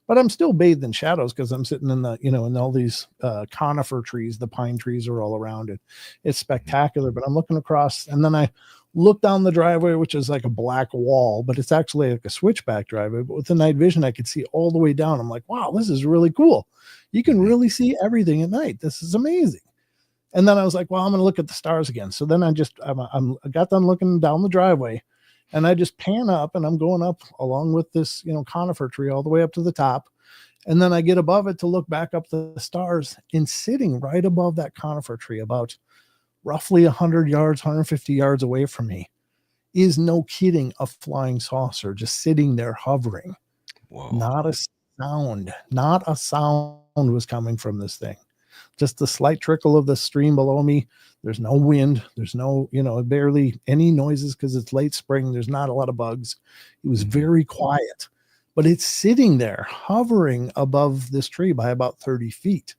But I'm still bathed in shadows because I'm sitting in the, in all these conifer trees. The pine trees are all around it. It's spectacular. But I'm looking across, and then I look down the driveway, which is like a black wall, but it's actually like a switchback driveway. But with the night vision, I could see all the way down. I'm like, wow, this is really cool. You can really see everything at night. This is amazing. And then I was like, well, I'm going to look at the stars again. So then I got done looking down the driveway, and I just pan up, and I'm going up along with this, conifer tree all the way up to the top. And then I get above it to look back up the stars, and sitting right above that conifer tree, about roughly 100 yards, 150 yards away from me, is, no kidding, a flying saucer just sitting there hovering. Whoa. Not a sound was coming from this thing. Just the slight trickle of the stream below me. There's no wind. There's no, barely any noises because it's late spring. There's not a lot of bugs. It was very quiet, but it's sitting there hovering above this tree by about 30 feet.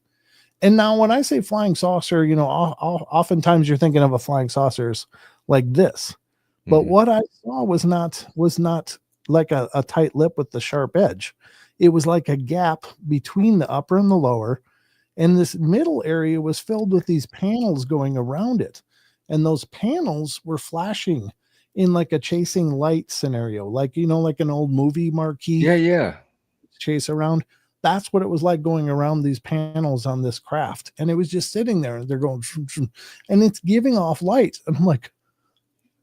And now when I say flying saucer, oftentimes you're thinking of a flying saucers like this, but what I saw was not like a tight lip with the sharp edge. It was like a gap between the upper and the lower. And this middle area was filled with these panels going around it. And those panels were flashing in like a chasing light scenario, like, like an old movie marquee. Yeah. Chase around. That's what it was like going around these panels on this craft. And it was just sitting there, and they're going, and it's giving off light. And I'm like,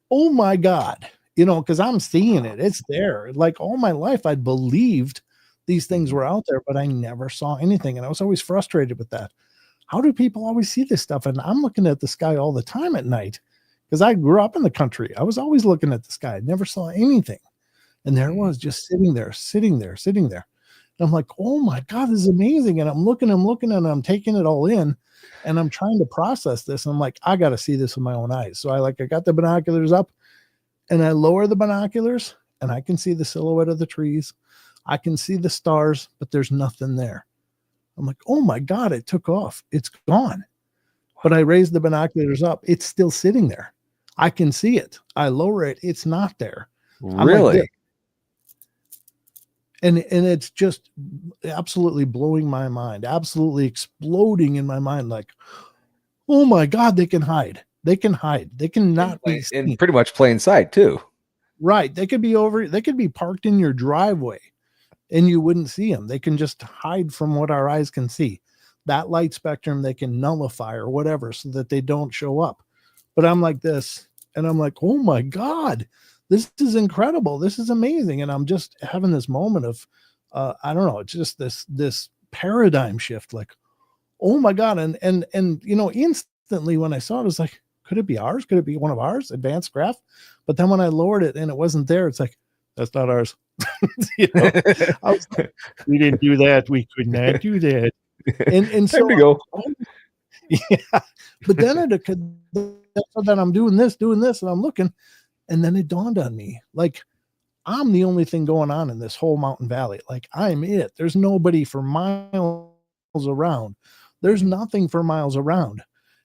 oh my God, because I'm seeing it. It's there. Like all my life, I'd believed these things were out there, but I never saw anything. And I was always frustrated with that. How do people always see this stuff? And I'm looking at the sky all the time at night because I grew up in the country. I was always looking at the sky. I never saw anything. And there it was, just sitting there. And I'm like, oh my God, this is amazing. And I'm looking, and I'm taking it all in, and I'm trying to process this. And I'm like, I got to see this with my own eyes. So I got the binoculars up, and I lower the binoculars, and I can see the silhouette of the trees. I can see the stars, but there's nothing there. I'm like, oh my God, it took off. It's gone. But I raised the binoculars up. It's still sitting there. I can see it. I lower it. It's not there. Really? Like, and it's just absolutely blowing my mind, absolutely exploding in my mind. Like, oh my God, they can hide. They cannot be seen. In pretty much plain sight too. Right. They could be parked in your driveway, and you wouldn't see them. They can just hide from what our eyes can see. That light spectrum, they can nullify or whatever so that they don't show up. But I'm like this, and I'm like, oh my God, this is incredible. This is amazing. And I'm just having this moment of, I don't know, it's just this paradigm shift. Like, oh my God. And instantly when I saw it, I was like, could it be ours? Could it be one of ours? Advanced craft? But then when I lowered it and it wasn't there, it's like, that's not ours. I was like, we didn't do that. We could not do that. And so we go. Yeah. But then then I'm doing this, and I'm looking, and then it dawned on me, like, I'm the only thing going on in this whole mountain valley. Like, I'm it. There's nobody for miles around. There's nothing for miles around.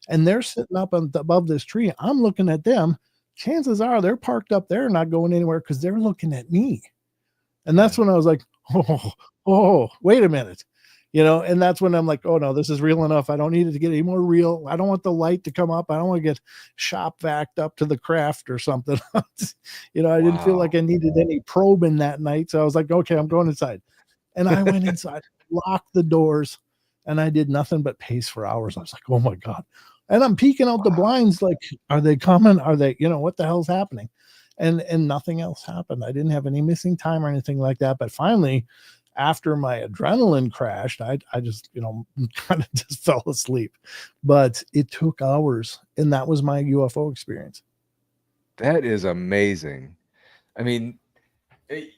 And they're sitting up above this tree. I'm looking at them. Chances are they're parked up there, not going anywhere because they're looking at me. And that's when I was like, oh, wait a minute. And that's when I'm like, oh no, this is real enough. I don't need it to get any more real. I don't want the light to come up. I don't want to get shop vacked up to the craft or something. I didn't feel like I needed any probing that night. So I was like, okay, I'm going inside. And I went inside, locked the doors, and I did nothing but pace for hours. I was like, oh my God, And I'm peeking out the blinds, like, are they coming? Are they, what the hell's happening? And nothing else happened. I didn't have any missing time or anything like that. But finally, after my adrenaline crashed, I just, kind of just fell asleep. But it took hours, and that was my UFO experience. That is amazing. I mean,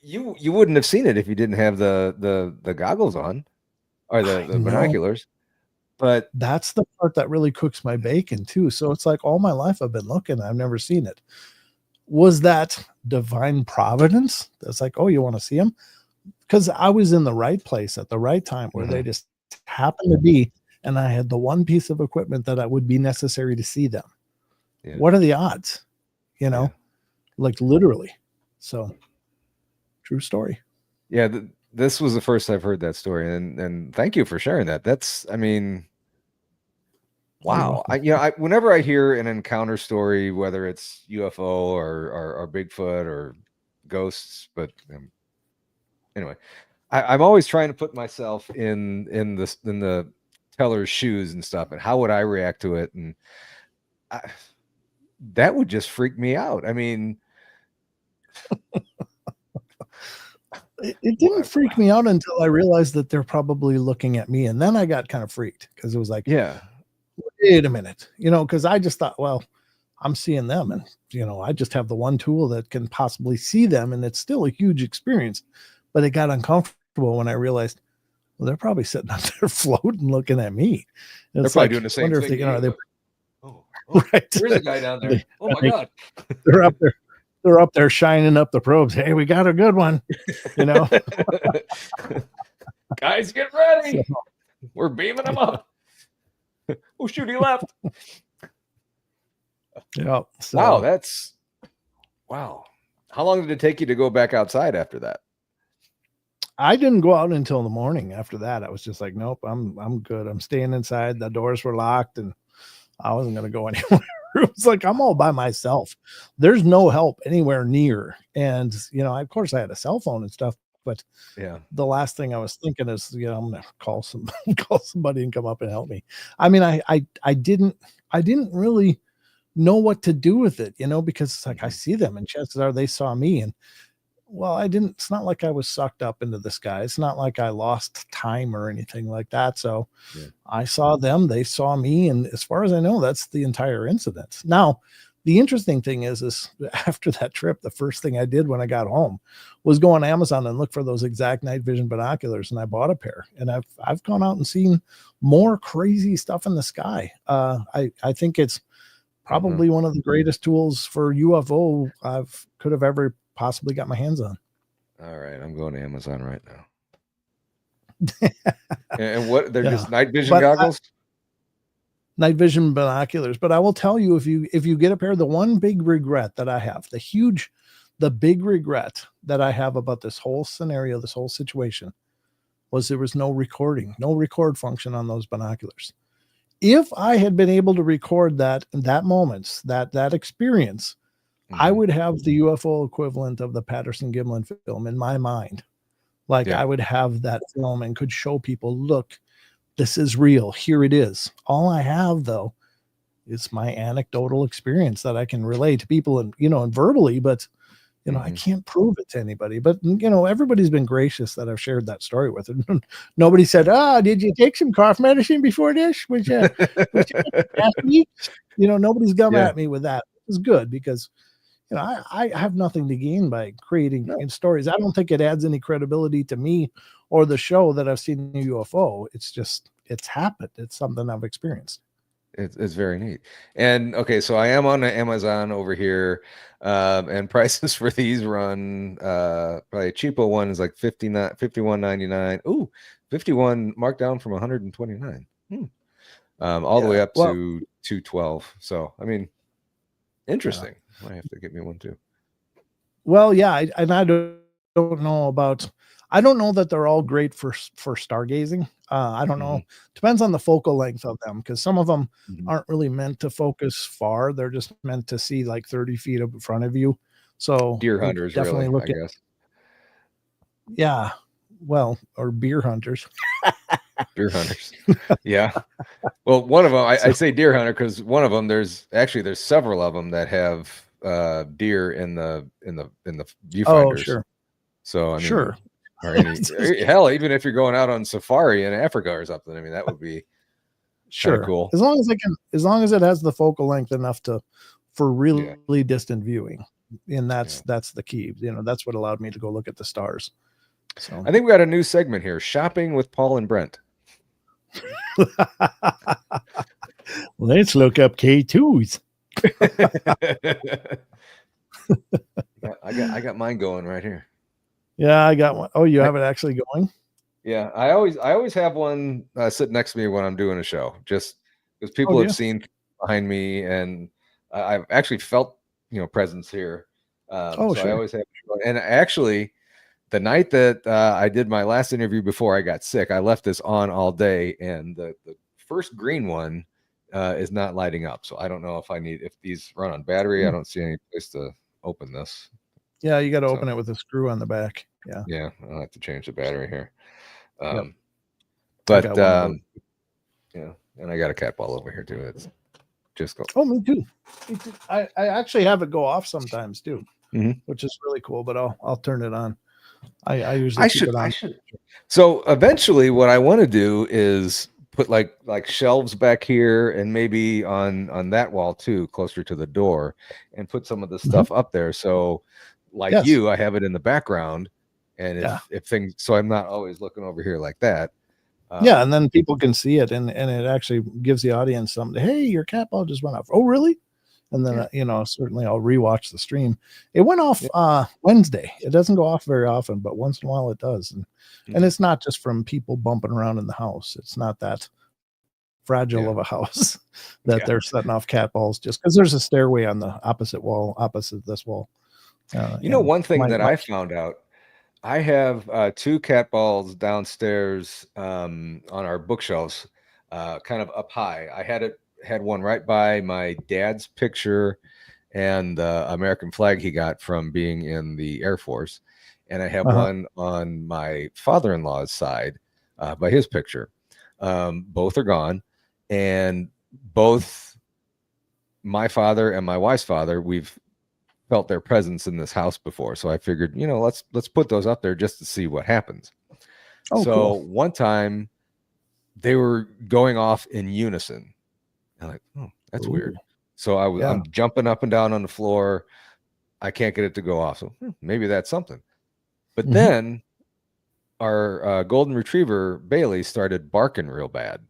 you wouldn't have seen it if you didn't have the goggles on or the binoculars. But that's the part that really cooks my bacon too. So it's like all my life I've been looking, I've never seen it. Was that divine providence? That's like, oh, you want to see them? Because I was in the right place at the right time where they just happened to be, and I had the one piece of equipment that would be necessary to see them. Yeah. What are the odds? Like literally. So true story. Yeah. This was the first I've heard that story, and thank you for sharing that. That's, I mean, wow. Whenever I hear an encounter story, whether it's UFO or Bigfoot or ghosts, but anyway, I'm always trying to put myself in the teller's shoes and stuff, and how would I react to it? And that would just freak me out. I mean, it didn't freak me out until I realized that they're probably looking at me. And then I got kind of freaked because it was like, yeah, wait a minute, because I just thought, well, I'm seeing them, and, I just have the one tool that can possibly see them. And it's still a huge experience, but it got uncomfortable when I realized, well, they're probably sitting up there floating, looking at me. And they're probably doing the same thing. Right. There's a guy down there. Oh my God. They're up there. They're up there shining up the probes. Hey, we got a good one. Guys, get ready. We're beaming them up. Oh, shoot, he left. Yeah. So, wow. How long did it take you to go back outside after that? I didn't go out until the morning. After that, I was just like, nope, I'm good. I'm staying inside. The doors were locked, and I wasn't going to go anywhere. It was like, I'm all by myself. There's no help anywhere near. And, of course I had a cell phone and stuff, but the last thing I was thinking is, I'm going to call somebody and come up and help me. I mean, I didn't really know what to do with it, because it's like, I see them, and chances are they saw me. And well, it's not like I was sucked up into the sky. It's not like I lost time or anything like that. So I saw them, they saw me. And as far as I know, that's the entire incident. Now, the interesting thing is after that trip, the first thing I did when I got home was go on Amazon and look for those exact night vision binoculars. And I bought a pair, and I've gone out and seen more crazy stuff in the sky. I think it's probably one of the greatest tools for UFO could have ever possibly got my hands on. All right, I'm going to Amazon right now. And what, they're just night vision goggles? Night vision binoculars. But I will tell you, if you get a pair, the one big regret that I have, the big regret that I have about this whole scenario, this whole situation, was there was no record function on those binoculars. If I had been able to record that moment, that experience, I would have the UFO equivalent of the Patterson-Gimlin film in my mind. Like I would have that film and could show people, look, this is real. Here it is. All I have, though, is my anecdotal experience that I can relay to people and verbally, but I can't prove it to anybody. But everybody's been gracious that I've shared that story with. And nobody said, did you take some cough medicine before this? Was you nobody's come at me with that. It's good because I have nothing to gain by creating stories. I don't think it adds any credibility to me or the show that I've seen a UFO. It's just, it's happened. It's something I've experienced. It's very neat. And okay, so I am on Amazon over here, and prices for these run probably a cheapo one is like $51.99. Ooh, 51 marked down from 129. All the way up to 212. So I mean, interesting. I have to get me one too. Well, yeah, I don't know about. I don't know that they're all great for stargazing. I don't know. Depends on the focal length of them, because some of them aren't really meant to focus far. They're just meant to see like 30 feet in front of you. So deer hunters, definitely really, I guess. Yeah, well, or beer hunters. Deer hunters. Yeah. Well, one of them, I say deer hunter because one of them, there's several of them that have deer in the Oh, viewfinders. sure. So I mean, Sure. hell, even if you're going out on safari in Africa or something, I mean, that would be kind of Sure. cool. As long as it has the focal length enough for really distant viewing. And that's the key. That's what allowed me to go look at the stars. So I think we got a new segment here, shopping with Paul and Brent. let's look up K2s. I got mine going right here. Yeah, I got one. Oh, you have it actually going? Yeah, I always have one sitting next to me when I'm doing a show, just because people have seen behind me, and I've actually felt presence here. So sure. I always have, and actually, the night that I did my last interview before I got sick, I left this on all day, and the first green one is not lighting up. So I don't know if these run on battery. I don't see any place to open this. Yeah, you got to open it with a screw on the back. Yeah. Yeah, I'll have to change the battery here. Yep. But yeah, and I got a cat ball over here too. It's just go. Oh, me too. I actually have it go off sometimes too, which is really cool. But I'll turn it on. I usually keep it on. So eventually, what I want to do is put like shelves back here, and maybe on that wall too, closer to the door, and put some of the stuff up there. So, I have it in the background, and if things, so I'm not always looking over here like that. And then people can see it, and it actually gives the audience something. Hey, your cat ball just went off. Oh, really? And then certainly I'll rewatch the stream. It went off Wednesday. It doesn't go off very often, but once in a while it does. And it's not just from people bumping around in the house. It's not that fragile of a house that they're setting off cat balls just because there's a stairway on the opposite this wall. One thing that I found out, I have 2 cat balls downstairs on our bookshelves, kind of up high. I had one right by my dad's picture and the American flag he got from being in the Air Force, and I have one on my father-in-law's side by his picture. Both are gone, and both my father and my wife's father, we've felt their presence in this house before, so I figured, let's put those up there just to see what happens. So cool. One time they were going off in unison. I'm like, oh, that's weird. So I'm jumping up and down on the floor. I can't get it to go off. So maybe that's something. But then our golden retriever Bailey started barking real bad.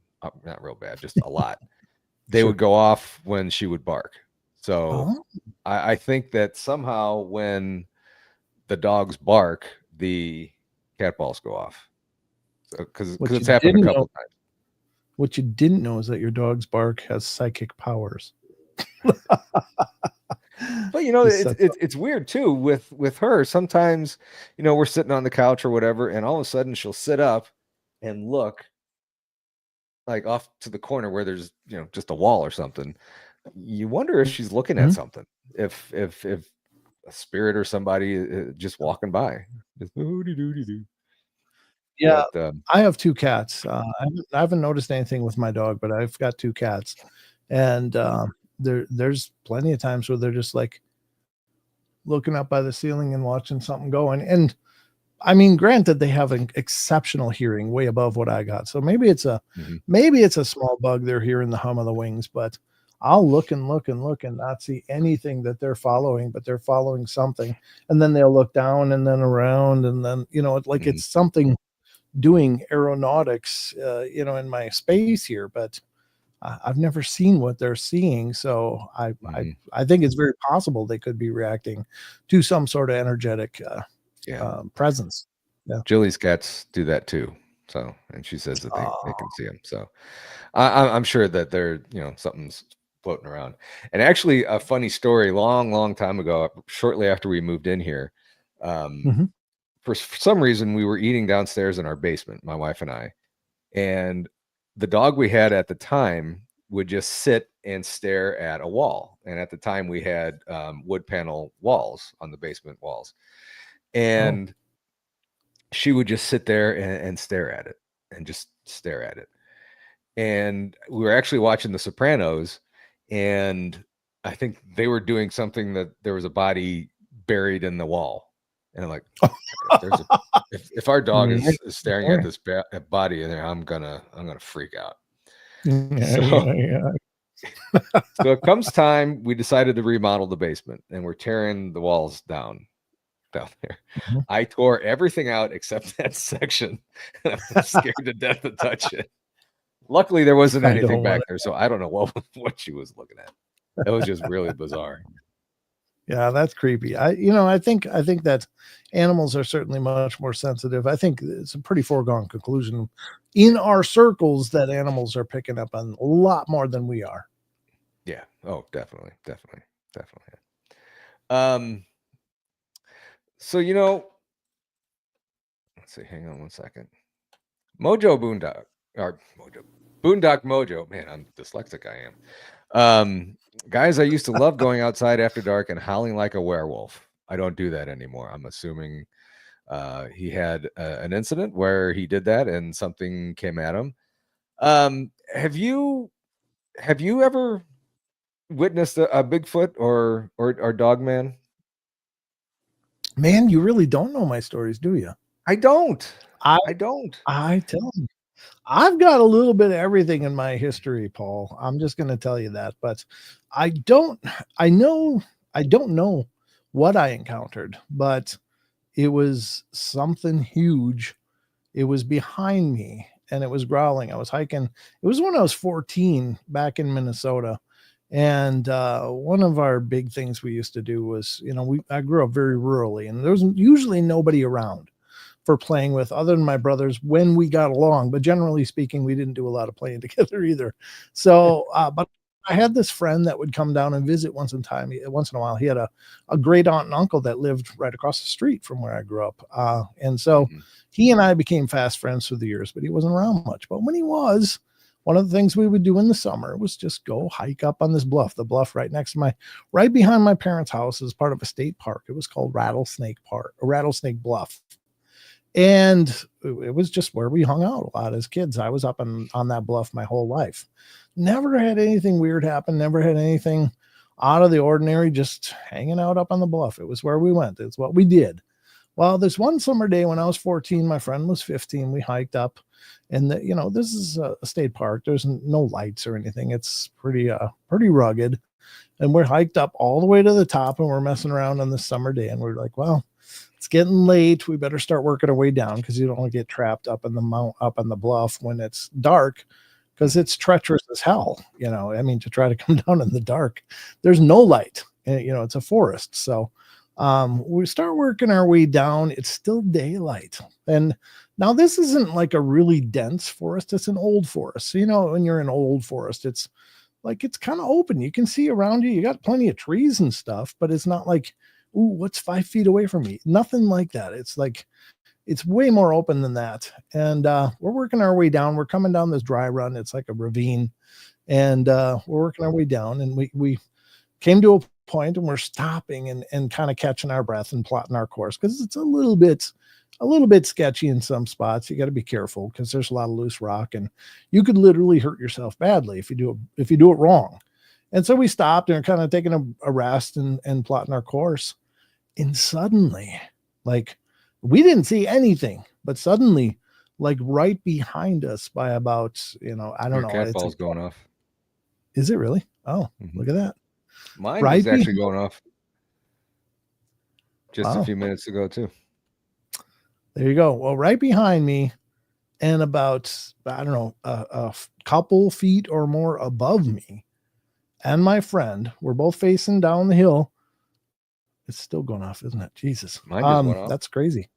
Not real bad, just a lot. They would go off when she would bark. So I think that somehow when the dogs bark, the cat balls go off. Because it's happened a couple times. What you didn't know is that your dog's bark has psychic powers. But it's weird too with her. Sometimes, we're sitting on the couch or whatever, and all of a sudden she'll sit up and look like off to the corner where there's just a wall or something. You wonder if she's looking at something, if a spirit or somebody just walking by. Just, yeah, but, I have 2 cats. I haven't noticed anything with my dog, but I've got 2 cats, and there's plenty of times where they're just like looking up by the ceiling and watching something going. And I mean, granted, they have an exceptional hearing, way above what I got. So maybe it's a small bug they're hearing the hum of the wings, but I'll look and look and look and not see anything that they're following, but they're following something. And then they'll look down and then around, and then it's something doing aeronautics, in my space here, but I've never seen what they're seeing. So I think it's very possible they could be reacting to some sort of energetic presence. Yeah. Julie's cats do that too. So, and she says that they can see them. So I'm sure that they're, something's floating around. And actually a funny story, long time ago, shortly after we moved in here, for some reason we were eating downstairs in our basement, my wife and I, and the dog we had at the time would just sit and stare at a wall. And at the time we had wood panel walls on the basement walls. And she would just sit there and stare at it. and just stare at it. And we were actually watching The Sopranos, and I think they were doing something that there was a body buried in the wall. And I'm like, if our dog is staring at this body in there, I'm gonna freak out. So it comes time, we decided to remodel the basement, and we're tearing the walls down there. Mhm. I tore everything out except that section. I'm scared to death to touch it. Luckily, there wasn't anything back there, so I don't know what she was looking at. It was just really bizarre. Yeah, that's creepy. I think that animals are certainly much more sensitive. I think it's a pretty foregone conclusion in our circles that animals are picking up on a lot more than we are. Yeah. Oh, definitely. So let's see. Hang on one second. Boondock Mojo. Man, I'm dyslexic. I am. Guys, I used to love going outside after dark and howling like a werewolf. I don't do that anymore. I'm assuming he had an incident where he did that and something came at him. Have you ever witnessed a Bigfoot or dog man? Man, you really don't know my stories, do you? I don't. I tell you, I've got a little bit of everything in my history, Paul. I'm just going to tell you that, but I don't know what I encountered, but it was something huge. It was behind me and it was growling. I was hiking. It was when I was 14 back in Minnesota. And one of our big things we used to do was, I grew up very rurally, and there was usually nobody around for playing with other than my brothers when we got along. But generally speaking, we didn't do a lot of playing together either. So, but I had this friend that would come down and visit once in a while. He had a great aunt and uncle that lived right across the street from where I grew up. And so he and I became fast friends through the years, but he wasn't around much. But when he was, one of the things we would do in the summer was just go hike up on this bluff, the bluff right behind my parents' house is part of a state park. It was called Rattlesnake Bluff. And it was just where we hung out a lot as kids. I was up on that bluff my whole life. Never had anything weird happen. Never had anything out of the ordinary, just hanging out up on the bluff. It was where we went. It's what we did. Well, this one summer day when I was 14, my friend was 15, we hiked up, and this is a state park. There's no lights or anything. It's pretty rugged. And we're hiked up all the way to the top, and we're messing around on this summer day. And we're like, well, it's getting late. We better start working our way down because you don't want to get trapped up on the bluff when it's dark, because it's treacherous as hell. To try to come down in the dark, there's no light. It's a forest. So we start working our way down. It's still daylight. And now this isn't like a really dense forest. It's an old forest. So, when you're in old forest, it's kind of open. You can see around you. You got plenty of trees and stuff, but it's not like, ooh, what's 5 feet away from me? Nothing like that. It's way more open than that. And we're working our way down. We're coming down this dry run. It's like a ravine. And we're working our way down. And we came to a point and we're stopping and kind of catching our breath and plotting our course, because it's a little bit sketchy in some spots. You got to be careful because there's a lot of loose rock, and you could literally hurt yourself badly if you do it wrong. And so we stopped and are kind of taking a rest and plotting our course. And suddenly, we didn't see anything, but suddenly, right behind us by about, I don't know. Cat ball's going off. Is it really? Oh, Look at that. Mine was actually going off just a few minutes ago too. There you go. Well, right behind me and about, I don't know, a couple feet or more above me and my friend, we're both facing down the hill. It's still going off, isn't it? Jesus. Mine just went off. That's crazy.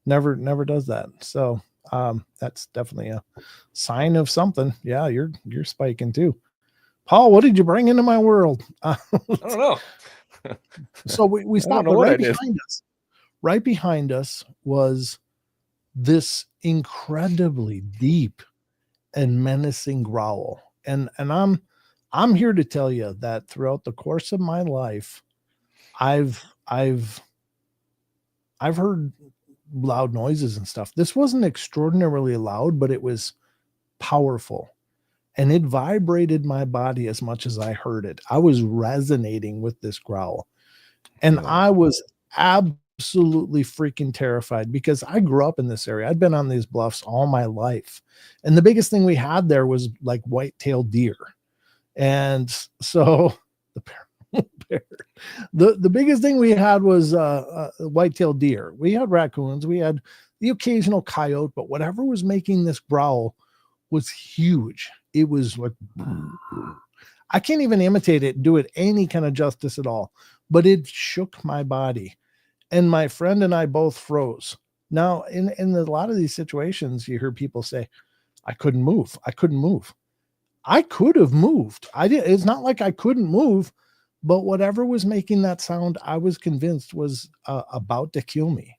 Never does that. So that's definitely a sign of something. Yeah, you're spiking too. Paul, what did you bring into my world? I don't know. So we stopped right behind us was this incredibly deep and menacing growl. And I'm here to tell you that throughout the course of my life, I've heard loud noises and stuff. This wasn't extraordinarily loud, but it was powerful. And it vibrated my body as much as I heard it. I was resonating with this growl. And Really? I was absolutely freaking terrified because I grew up in this area. I'd been on these bluffs all my life. And the biggest thing we had there was like white-tailed deer. And so the bear, the biggest thing we had was white-tailed deer. We had raccoons, we had the occasional coyote, but whatever was making this growl was huge. It was like, I can't even imitate it, do it any kind of justice at all, but it shook my body. And my friend and I both froze. Now, in a lot of these situations, you hear people say, I couldn't move. I couldn't move. I could have moved. It's not like I couldn't move, but whatever was making that sound, I was convinced was about to kill me.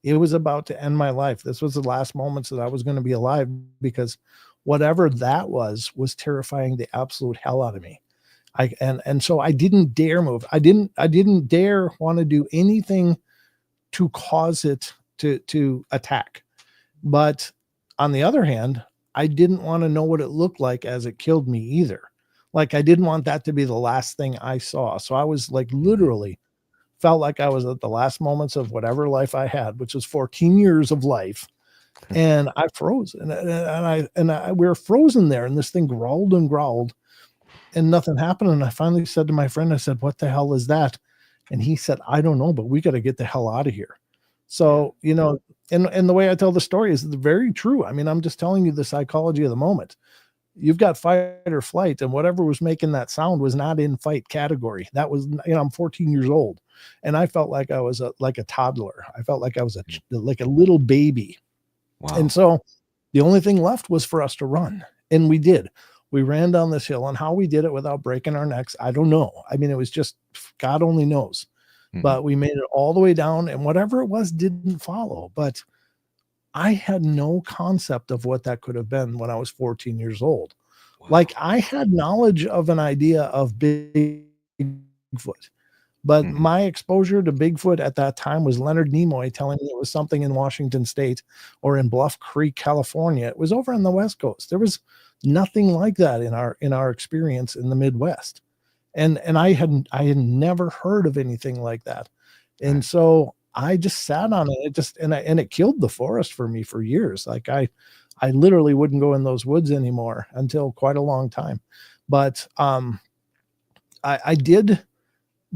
It was about to end my life. This was the last moments that I was going to be alive, because whatever that was terrifying the absolute hell out of me. And so I didn't dare move. I didn't dare want to do anything to cause it to attack. But on the other hand, I didn't want to know what it looked like as it killed me either. Like, I didn't want that to be the last thing I saw. So I was like, literally felt like I was at the last moments of whatever life I had, which was 14 years of life. And I froze, and we were frozen there, and this thing growled and growled, and nothing happened. And I finally said to my friend, I said, what the hell is that? And he said, I don't know, but we got to get the hell out of here. So, you know, and the way I tell the story is very true. I mean, I'm just telling you the psychology of the moment. You've got fight or flight, and whatever was making that sound was not in fight category. That was, you know, I'm 14 years old, and I felt like I was like a toddler. I felt like I was like a little baby. Wow. And so the only thing left was for us to run. And we did. We ran down this hill, and how we did it without breaking our necks, I don't know. I mean, it was just, God only knows. Mm-hmm. But we made it all the way down, and whatever it was didn't follow. But I had no concept of what that could have been when I was 14 years old. Wow. Like, I had knowledge of an idea of Bigfoot. But my exposure to Bigfoot at that time was Leonard Nimoy telling me it was something in Washington State or in Bluff Creek, California. It was over on the West Coast. There was nothing like that in our experience in the Midwest. And I had never heard of anything like that. And so I just sat on it. And it killed the forest for me for years. Like, I literally wouldn't go in those woods anymore until quite a long time. But I did.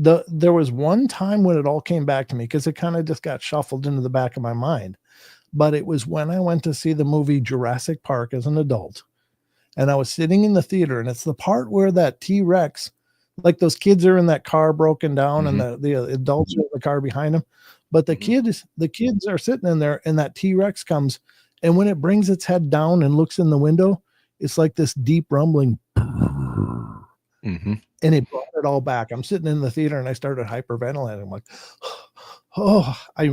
There was one time when it all came back to me, because it kind of just got shuffled into the back of my mind. But it was when I went to see the movie Jurassic Park as an adult. And I was sitting in the theater, and it's the part where that T-Rex, like those kids are in that car broken down, and the adults are in the car behind them. But the kids are sitting in there, and that T-Rex comes. And when it brings its head down and looks in the window, it's like this deep rumbling. And it brought it all back. I'm sitting in the theater, and I started hyperventilating. I'm like, oh, I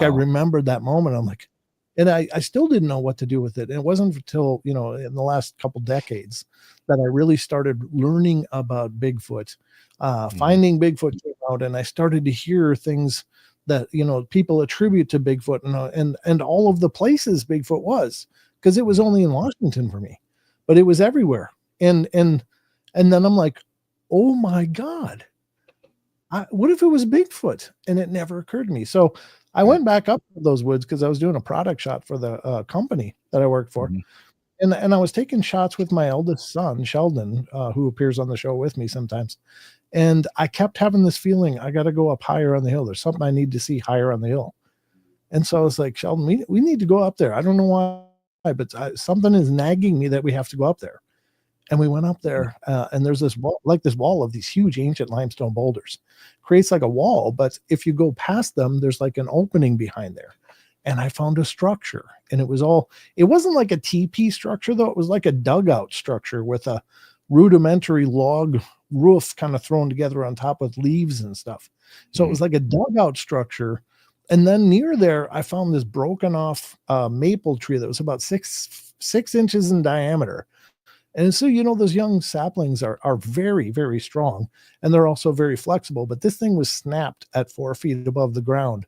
remembered that moment. I'm like, and I still didn't know what to do with it. And it wasn't until, you know, in the last couple decades that I really started learning about Bigfoot. Finding Bigfoot came out, and I started to hear things that, you know, people attribute to Bigfoot, and all of the places Bigfoot was, because it was only in Washington for me, but it was everywhere. And then I'm like, oh my God, what if it was Bigfoot? And it never occurred to me. So I went back up to those woods, because I was doing a product shot for the company that I worked for. And I was taking shots with my eldest son, Sheldon, who appears on the show with me sometimes. And I kept having this feeling, I got to go up higher on the hill. There's something I need to see higher on the hill. And so I was like, Sheldon, we need to go up there. I don't know why, but something is nagging me that we have to go up there. And we went up there, and there's this wall of these huge ancient limestone boulders. Creates like a wall, but if you go past them, there's like an opening behind there. And I found a structure, and it wasn't like a teepee structure, though. It was like a dugout structure with a rudimentary log roof kind of thrown together on top with leaves and stuff. So it was like a dugout structure. And then near there, I found this broken off maple tree that was about six inches in diameter. And so, you know, those young saplings are very, very strong, and they're also very flexible. But this thing was snapped at 4 feet above the ground.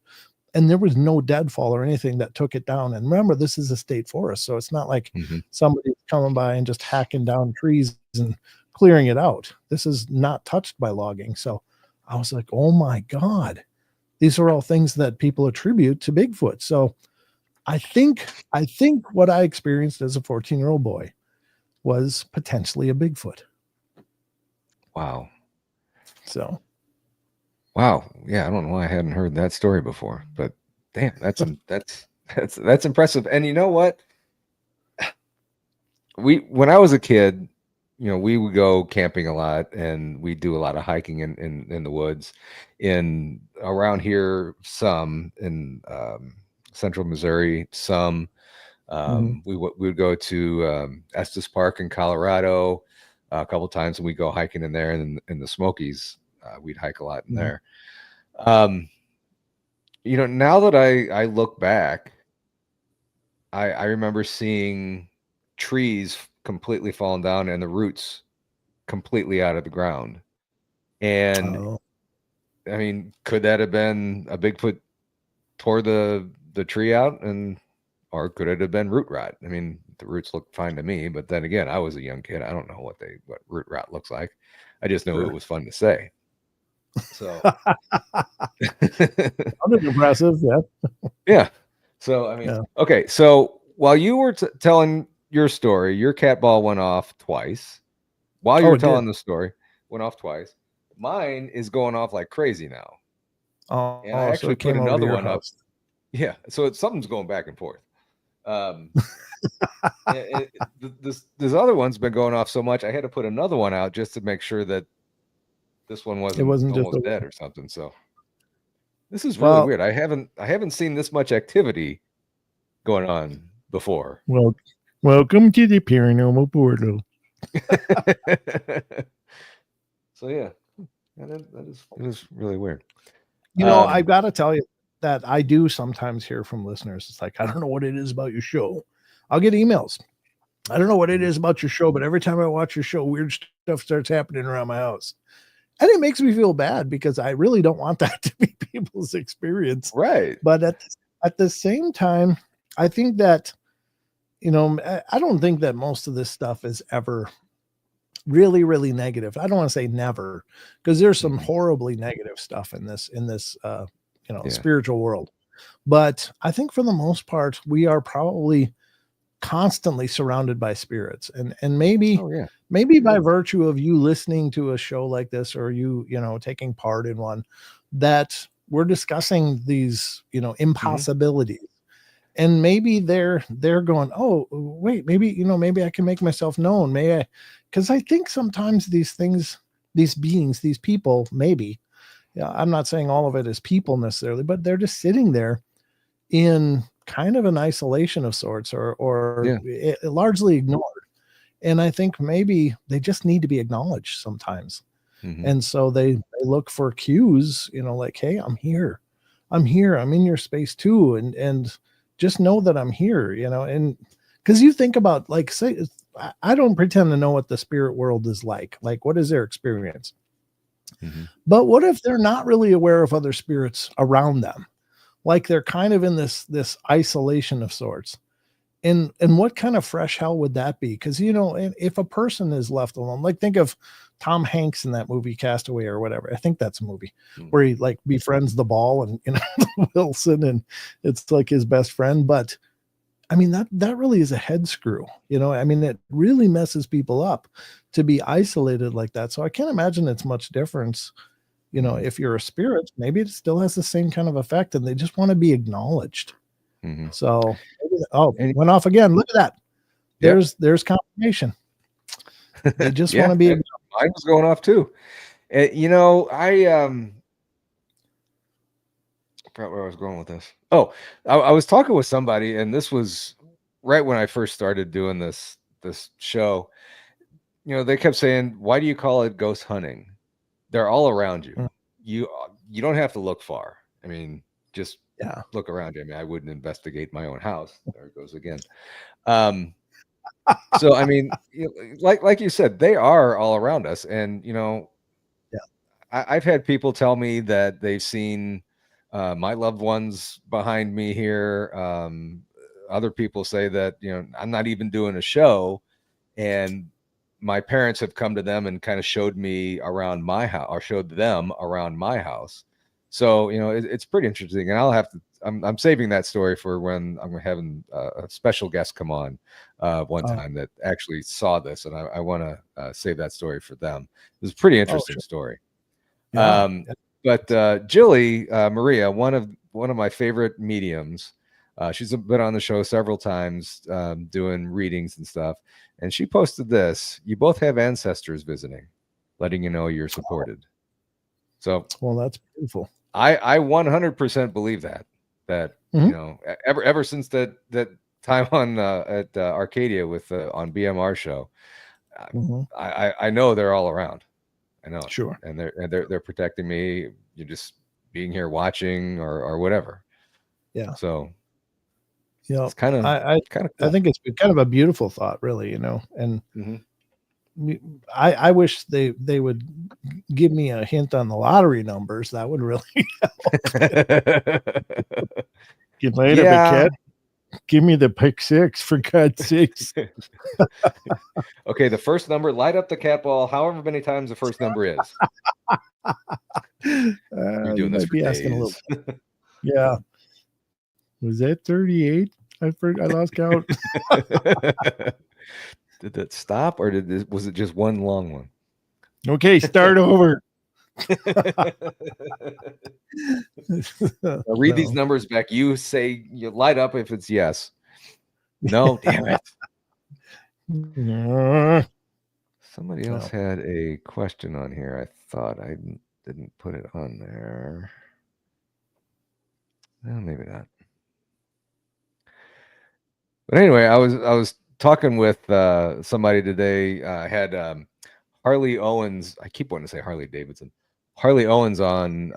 and there was no deadfall or anything that took it down. And remember, this is a state forest, so it's not like somebody's coming by and just hacking down trees and clearing it out. This is not touched by logging. So I was like, oh my God, these are all things that people attribute to Bigfoot. So I think what I experienced as a 14-year-old boy was potentially a Bigfoot. Wow. So wow. Yeah, I don't know why I hadn't heard that story before, but damn, that's impressive. And you know what? When I was a kid, you know, we would go camping a lot, and we do a lot of hiking in the woods. In around here, some in central Missouri, some. We would go to Estes Park in Colorado a couple times, and we go hiking in there, and in the Smokies, we'd hike a lot in there. You know, now that I look back, I remember seeing trees completely fallen down and the roots completely out of the ground. And I mean, could that have been a Bigfoot tore the tree out, or could it have been root rot? I mean, the roots looked fine to me, but then again, I was a young kid. I don't know what root rot looks like. I just know it was fun to say. So sounded impressive, yeah. Yeah. So I mean, okay. So while you were telling your story, your cat ball went off twice. While you were telling the story, went off twice. Mine is going off like crazy now. And I actually put another one up. Yeah. So something's going back and forth. This other one's been going off so much, I had to put another one out just to make sure that this one wasn't almost just dead or something. So this is really weird. I haven't seen this much activity going on before. Well, welcome to the Paranormal Portal. So yeah, that is really weird. You know, I've got to tell you that I do sometimes hear from listeners. It's like, I don't know what it is about your show. I'll get emails. I don't know what it is about your show, but every time I watch your show, weird stuff starts happening around my house. And it makes me feel bad because I really don't want that to be people's experience. Right. But at the same time, I think that, you know, I don't think that most of this stuff is ever really, really negative. I don't want to say never, because there's some horribly negative stuff in this, spiritual world. But I think for the most part, we are probably constantly surrounded by spirits, and maybe by virtue of you listening to a show like this, or you taking part in one, that we're discussing these impossibilities, and maybe they're going, oh wait, maybe I can make myself known, because I think sometimes these things, these beings, these people, maybe, I'm not saying all of it is people necessarily, but they're just sitting there in kind of an isolation of sorts, or largely ignored. And I think maybe they just need to be acknowledged sometimes. And so they look for cues, like, hey, I'm here, I'm in your space too. And just know that I'm here, and because you think about, like, say, I don't pretend to know what the spirit world is like what is their experience? But what if they're not really aware of other spirits around them? Like they're kind of in this isolation of sorts. And what kind of fresh hell would that be? Because, if a person is left alone, like think of Tom Hanks in that movie Castaway or whatever. I think that's a movie where he like befriends the ball and Wilson, and it's like his best friend. But I mean, that really is a head screw. I mean, it really messes people up to be isolated like that. So I can't imagine it's much difference. If you're a spirit, maybe it still has the same kind of effect, and they just want to be acknowledged. So, went off again. Look at that. There's confirmation. They just want to be. Mine was going off too. I forgot where I was going with this. Oh, I was talking with somebody, and this was right when I first started doing this show. They kept saying, "Why do you call it ghost hunting? They're all around you. You don't have to look far. I mean, just look around you. I mean, I wouldn't investigate my own house. There it goes again." So I mean, like you said, they are all around us, and I've had people tell me that they've seen my loved ones behind me here. Other people say that, I'm not even doing a show, and my parents have come to them and kind of showed me around my house, or showed them around my house. So, it's pretty interesting, and I'm saving that story for when I'm having a special guest come on one time that actually saw this, and I want to save that story for them. It's a pretty interesting story. Yeah. But Jilly Maria, one of my favorite mediums, she's been on the show several times doing readings and stuff, and she posted this: "You both have ancestors visiting, letting you know you're supported." So, well, that's beautiful. I 100% believe that ever since that time on at Arcadia with on BMR show, I know they're all around. I know. Sure. And they're protecting me. You're just being here watching or whatever. Yeah. So it's kind of I cool. I think it's kind of a beautiful thought, really, and I wish they would give me a hint on the lottery numbers. That would really help. Get later, big kid. Give me the pick six, for God's sakes. Okay, the first number, light up the cat ball however many times the first number is. You're doing this for days. Asking a little bit. Yeah. Was that 38? I lost count. Did that stop, or was it just one long one? Okay, start over. I'll read these numbers back. You say you light up if it's yes. No, damn it. Somebody else had a question on here. I thought I didn't put it on there. Well, maybe not. But anyway, I was talking with somebody today. I had Harley Owens. I keep wanting to say Harley Davidson. Harley Owens on.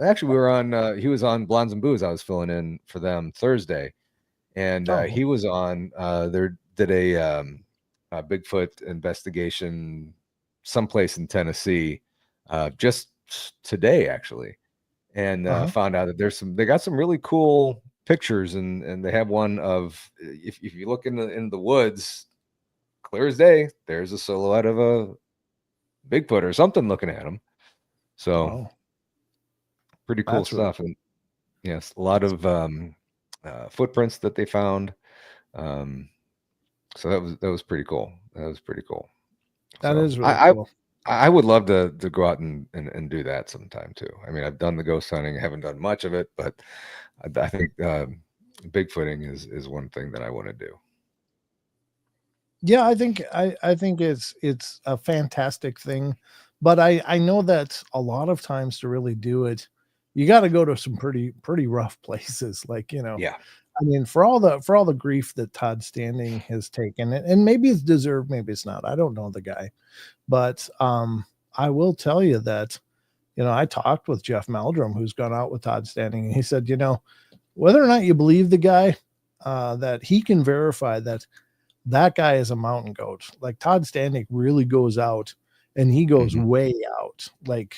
Actually, we were on. He was on Blondes and Booze. I was filling in for them Thursday, and he was on. They did a Bigfoot investigation someplace in Tennessee just today, actually, and found out that they got some really cool pictures, and they have one of, if you look in the woods, clear as day, there's a silhouette of a Bigfoot or something looking at him. So pretty cool stuff. Really cool. And yes, a lot of footprints that they found. So that was pretty cool. That was pretty cool. That is really cool. I would love to go out and do that sometime too. I mean, I've done the ghost hunting. I haven't done much of it, but I think Bigfooting is one thing that I want to do. Yeah, I think it's a fantastic thing, but I know that a lot of times to really do it, you got to go to some pretty rough places, like, Yeah. I mean, for all the grief that Todd Standing has taken, and maybe it's deserved, maybe it's not. I don't know the guy, but I will tell you that, I talked with Jeff Meldrum, who's gone out with Todd Standing, and he said, whether or not you believe the guy, that he can verify that guy is a mountain goat. Like, Todd Standing really goes out, and he goes way out, like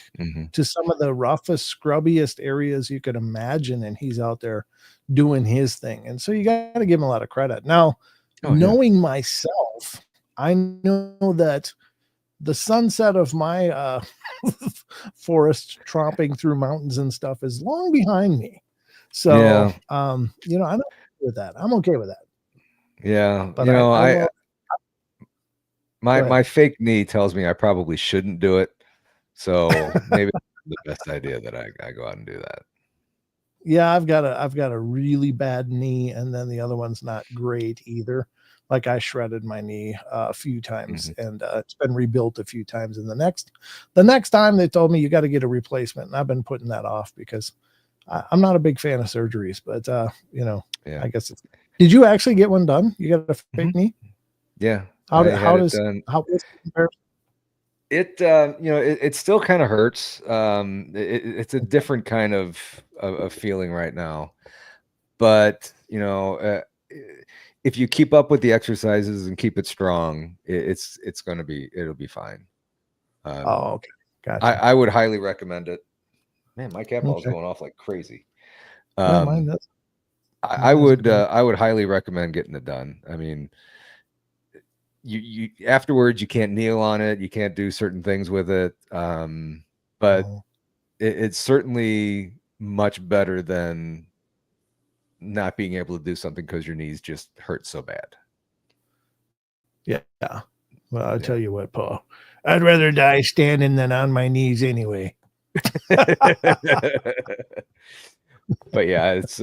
to some of the roughest, scrubbiest areas you could imagine, and he's out there doing his thing. And so you got to give him a lot of credit. Now, knowing myself, I know that the sunset of my forest tromping through mountains and stuff is long behind me. So, I'm okay with that. I'm okay with that. Yeah. But my fake knee tells me I probably shouldn't do it. So maybe the best idea that I go out and do that. Yeah, I've got a really bad knee, and then the other one's not great either. Like, I shredded my knee a few times, and it's been rebuilt a few times. And the next time they told me you got to get a replacement, and I've been putting that off because I'm not a big fan of surgeries. But I guess did you actually get one done? You got a fake knee? Yeah. How does it compare? It it still kind of hurts. It's a different kind of feeling right now, but if you keep up with the exercises and keep it strong, it'll be fine. Okay, gotcha. I would highly recommend it. Man, my cat ball is going off like crazy. No, mine does. I would highly recommend getting it done. I mean, you afterwards you can't kneel on it, you can't do certain things with it, but it's certainly much better than not being able to do something because your knees just hurt so bad. Yeah. Well, I'll tell you what, Paul. I'd rather die standing than on my knees anyway. But yeah, it's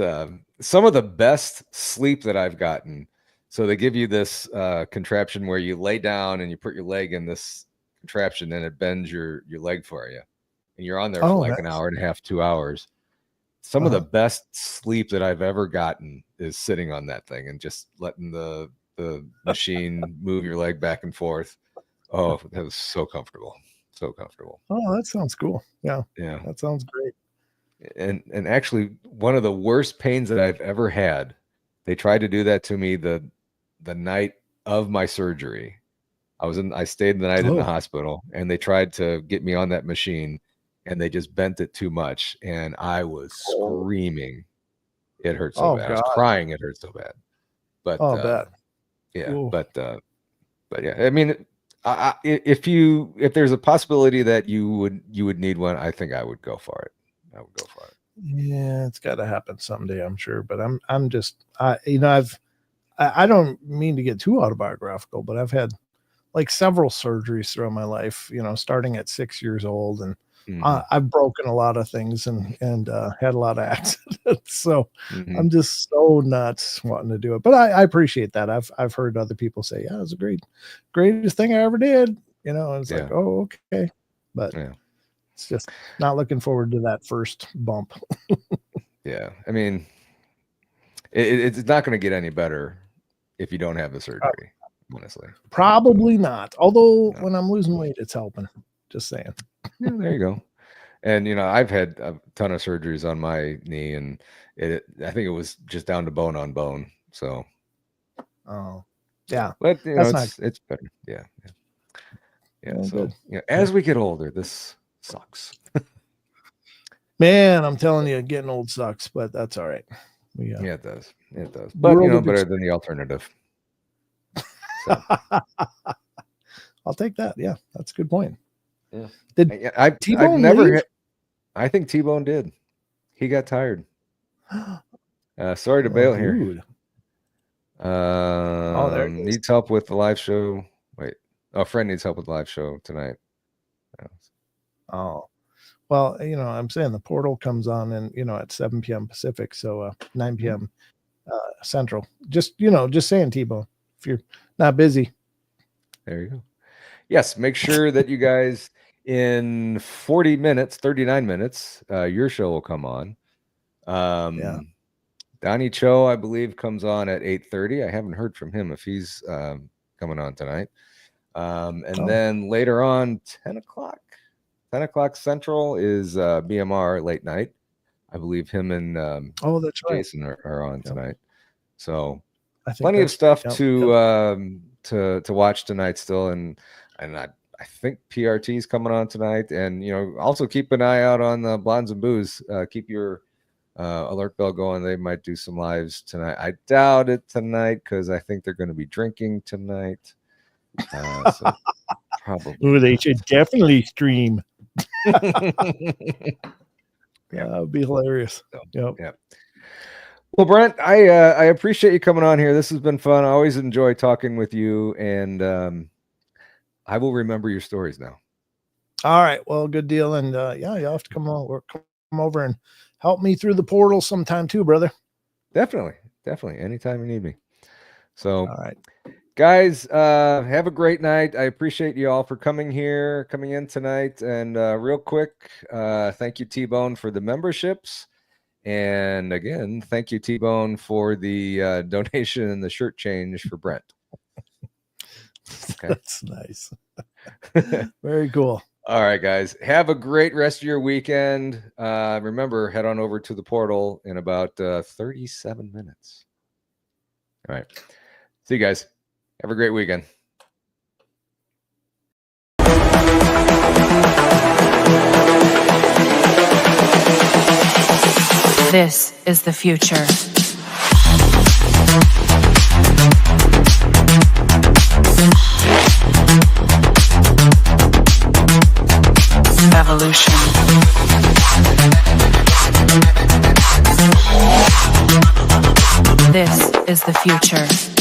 some of the best sleep that I've gotten. So they give you this contraption where you lay down and you put your leg in this contraption and it bends your leg for you. And you're on there for like an hour and a half, 2 hours. Some of the best sleep that I've ever gotten is sitting on that thing and just letting the machine move your leg back and forth. Oh, that was so comfortable. So comfortable. Oh, that sounds cool. Yeah. That sounds great. And actually one of the worst pains that I've ever had, they tried to do that to me the night of my surgery. I stayed the night in the hospital and they tried to get me on that machine and they just bent it too much and I was screaming. It hurt so bad. God. I was crying. It hurt so bad. But bad. Yeah. Ooh. But yeah, I mean, if there's a possibility that you would need one, I think I would go for it. Yeah, it's got to happen someday, I'm sure. But I'm just, I don't mean to get too autobiographical, but I've had like several surgeries throughout my life, starting at 6 years old, and I've broken a lot of things and had a lot of accidents. So I'm just so not wanting to do it, but I appreciate that. I've heard other people say, yeah, it was the greatest thing I ever did. And it's like, oh, okay. But it's just not looking forward to that first bump. Yeah. I mean, it's not going to get any better if you don't have the surgery, honestly. Probably not. Although when I'm losing weight, it's helping. Just saying. Yeah, there you go. And I've had a ton of surgeries on my knee, and I think it was just down to bone on bone. So, yeah, but it's better. Yeah. So as we get older, this sucks. Man, I'm telling you, getting old sucks, but that's all right. Yeah, it does. But better than the alternative. So. I'll take that. Yeah, that's a good point. Yeah. Did T-Bone I think T-Bone did. He got tired. Sorry to bail here. There needs help with the live show. Wait. A friend needs help with the live show tonight. Oh. Well, I'm saying the portal comes on and at 7 p.m. Pacific, so 9 p.m. Central. Just saying, T-Bone, if you're not busy. There you go. Yes, make sure that you guys in 39 minutes, your show will come on. Donny Cho, I believe, comes on at 8:30. I haven't heard from him if he's coming on tonight. Then later on, 10 o'clock Central is BMR late night. I believe him and that's right. Jason are on tonight. So plenty of stuff to watch tonight still, and I think PRT is coming on tonight, and also keep an eye out on the Blondes and Booze. Keep your alert bell going. They might do some lives tonight. I doubt it tonight because I think they're going to be drinking tonight. So probably. They should definitely stream. That would be hilarious. Yeah. Well, Brent, I appreciate you coming on here. This has been fun. I always enjoy talking with you, and I will remember your stories now. All right. Well, good deal. And you'll have to come over and help me through the portal sometime too, brother. Definitely. Anytime you need me. So, all right, guys, have a great night. I appreciate you all for coming in tonight. And real quick, thank you, T-Bone, for the memberships. And again, thank you, T-Bone, for the donation and the shirt change for Brent. Okay. That's nice. Very cool. All right, guys. Have a great rest of your weekend. Remember, head on over to the portal in about 37 minutes. All right. See you guys. Have a great weekend. This is the future. Evolution. This is the future.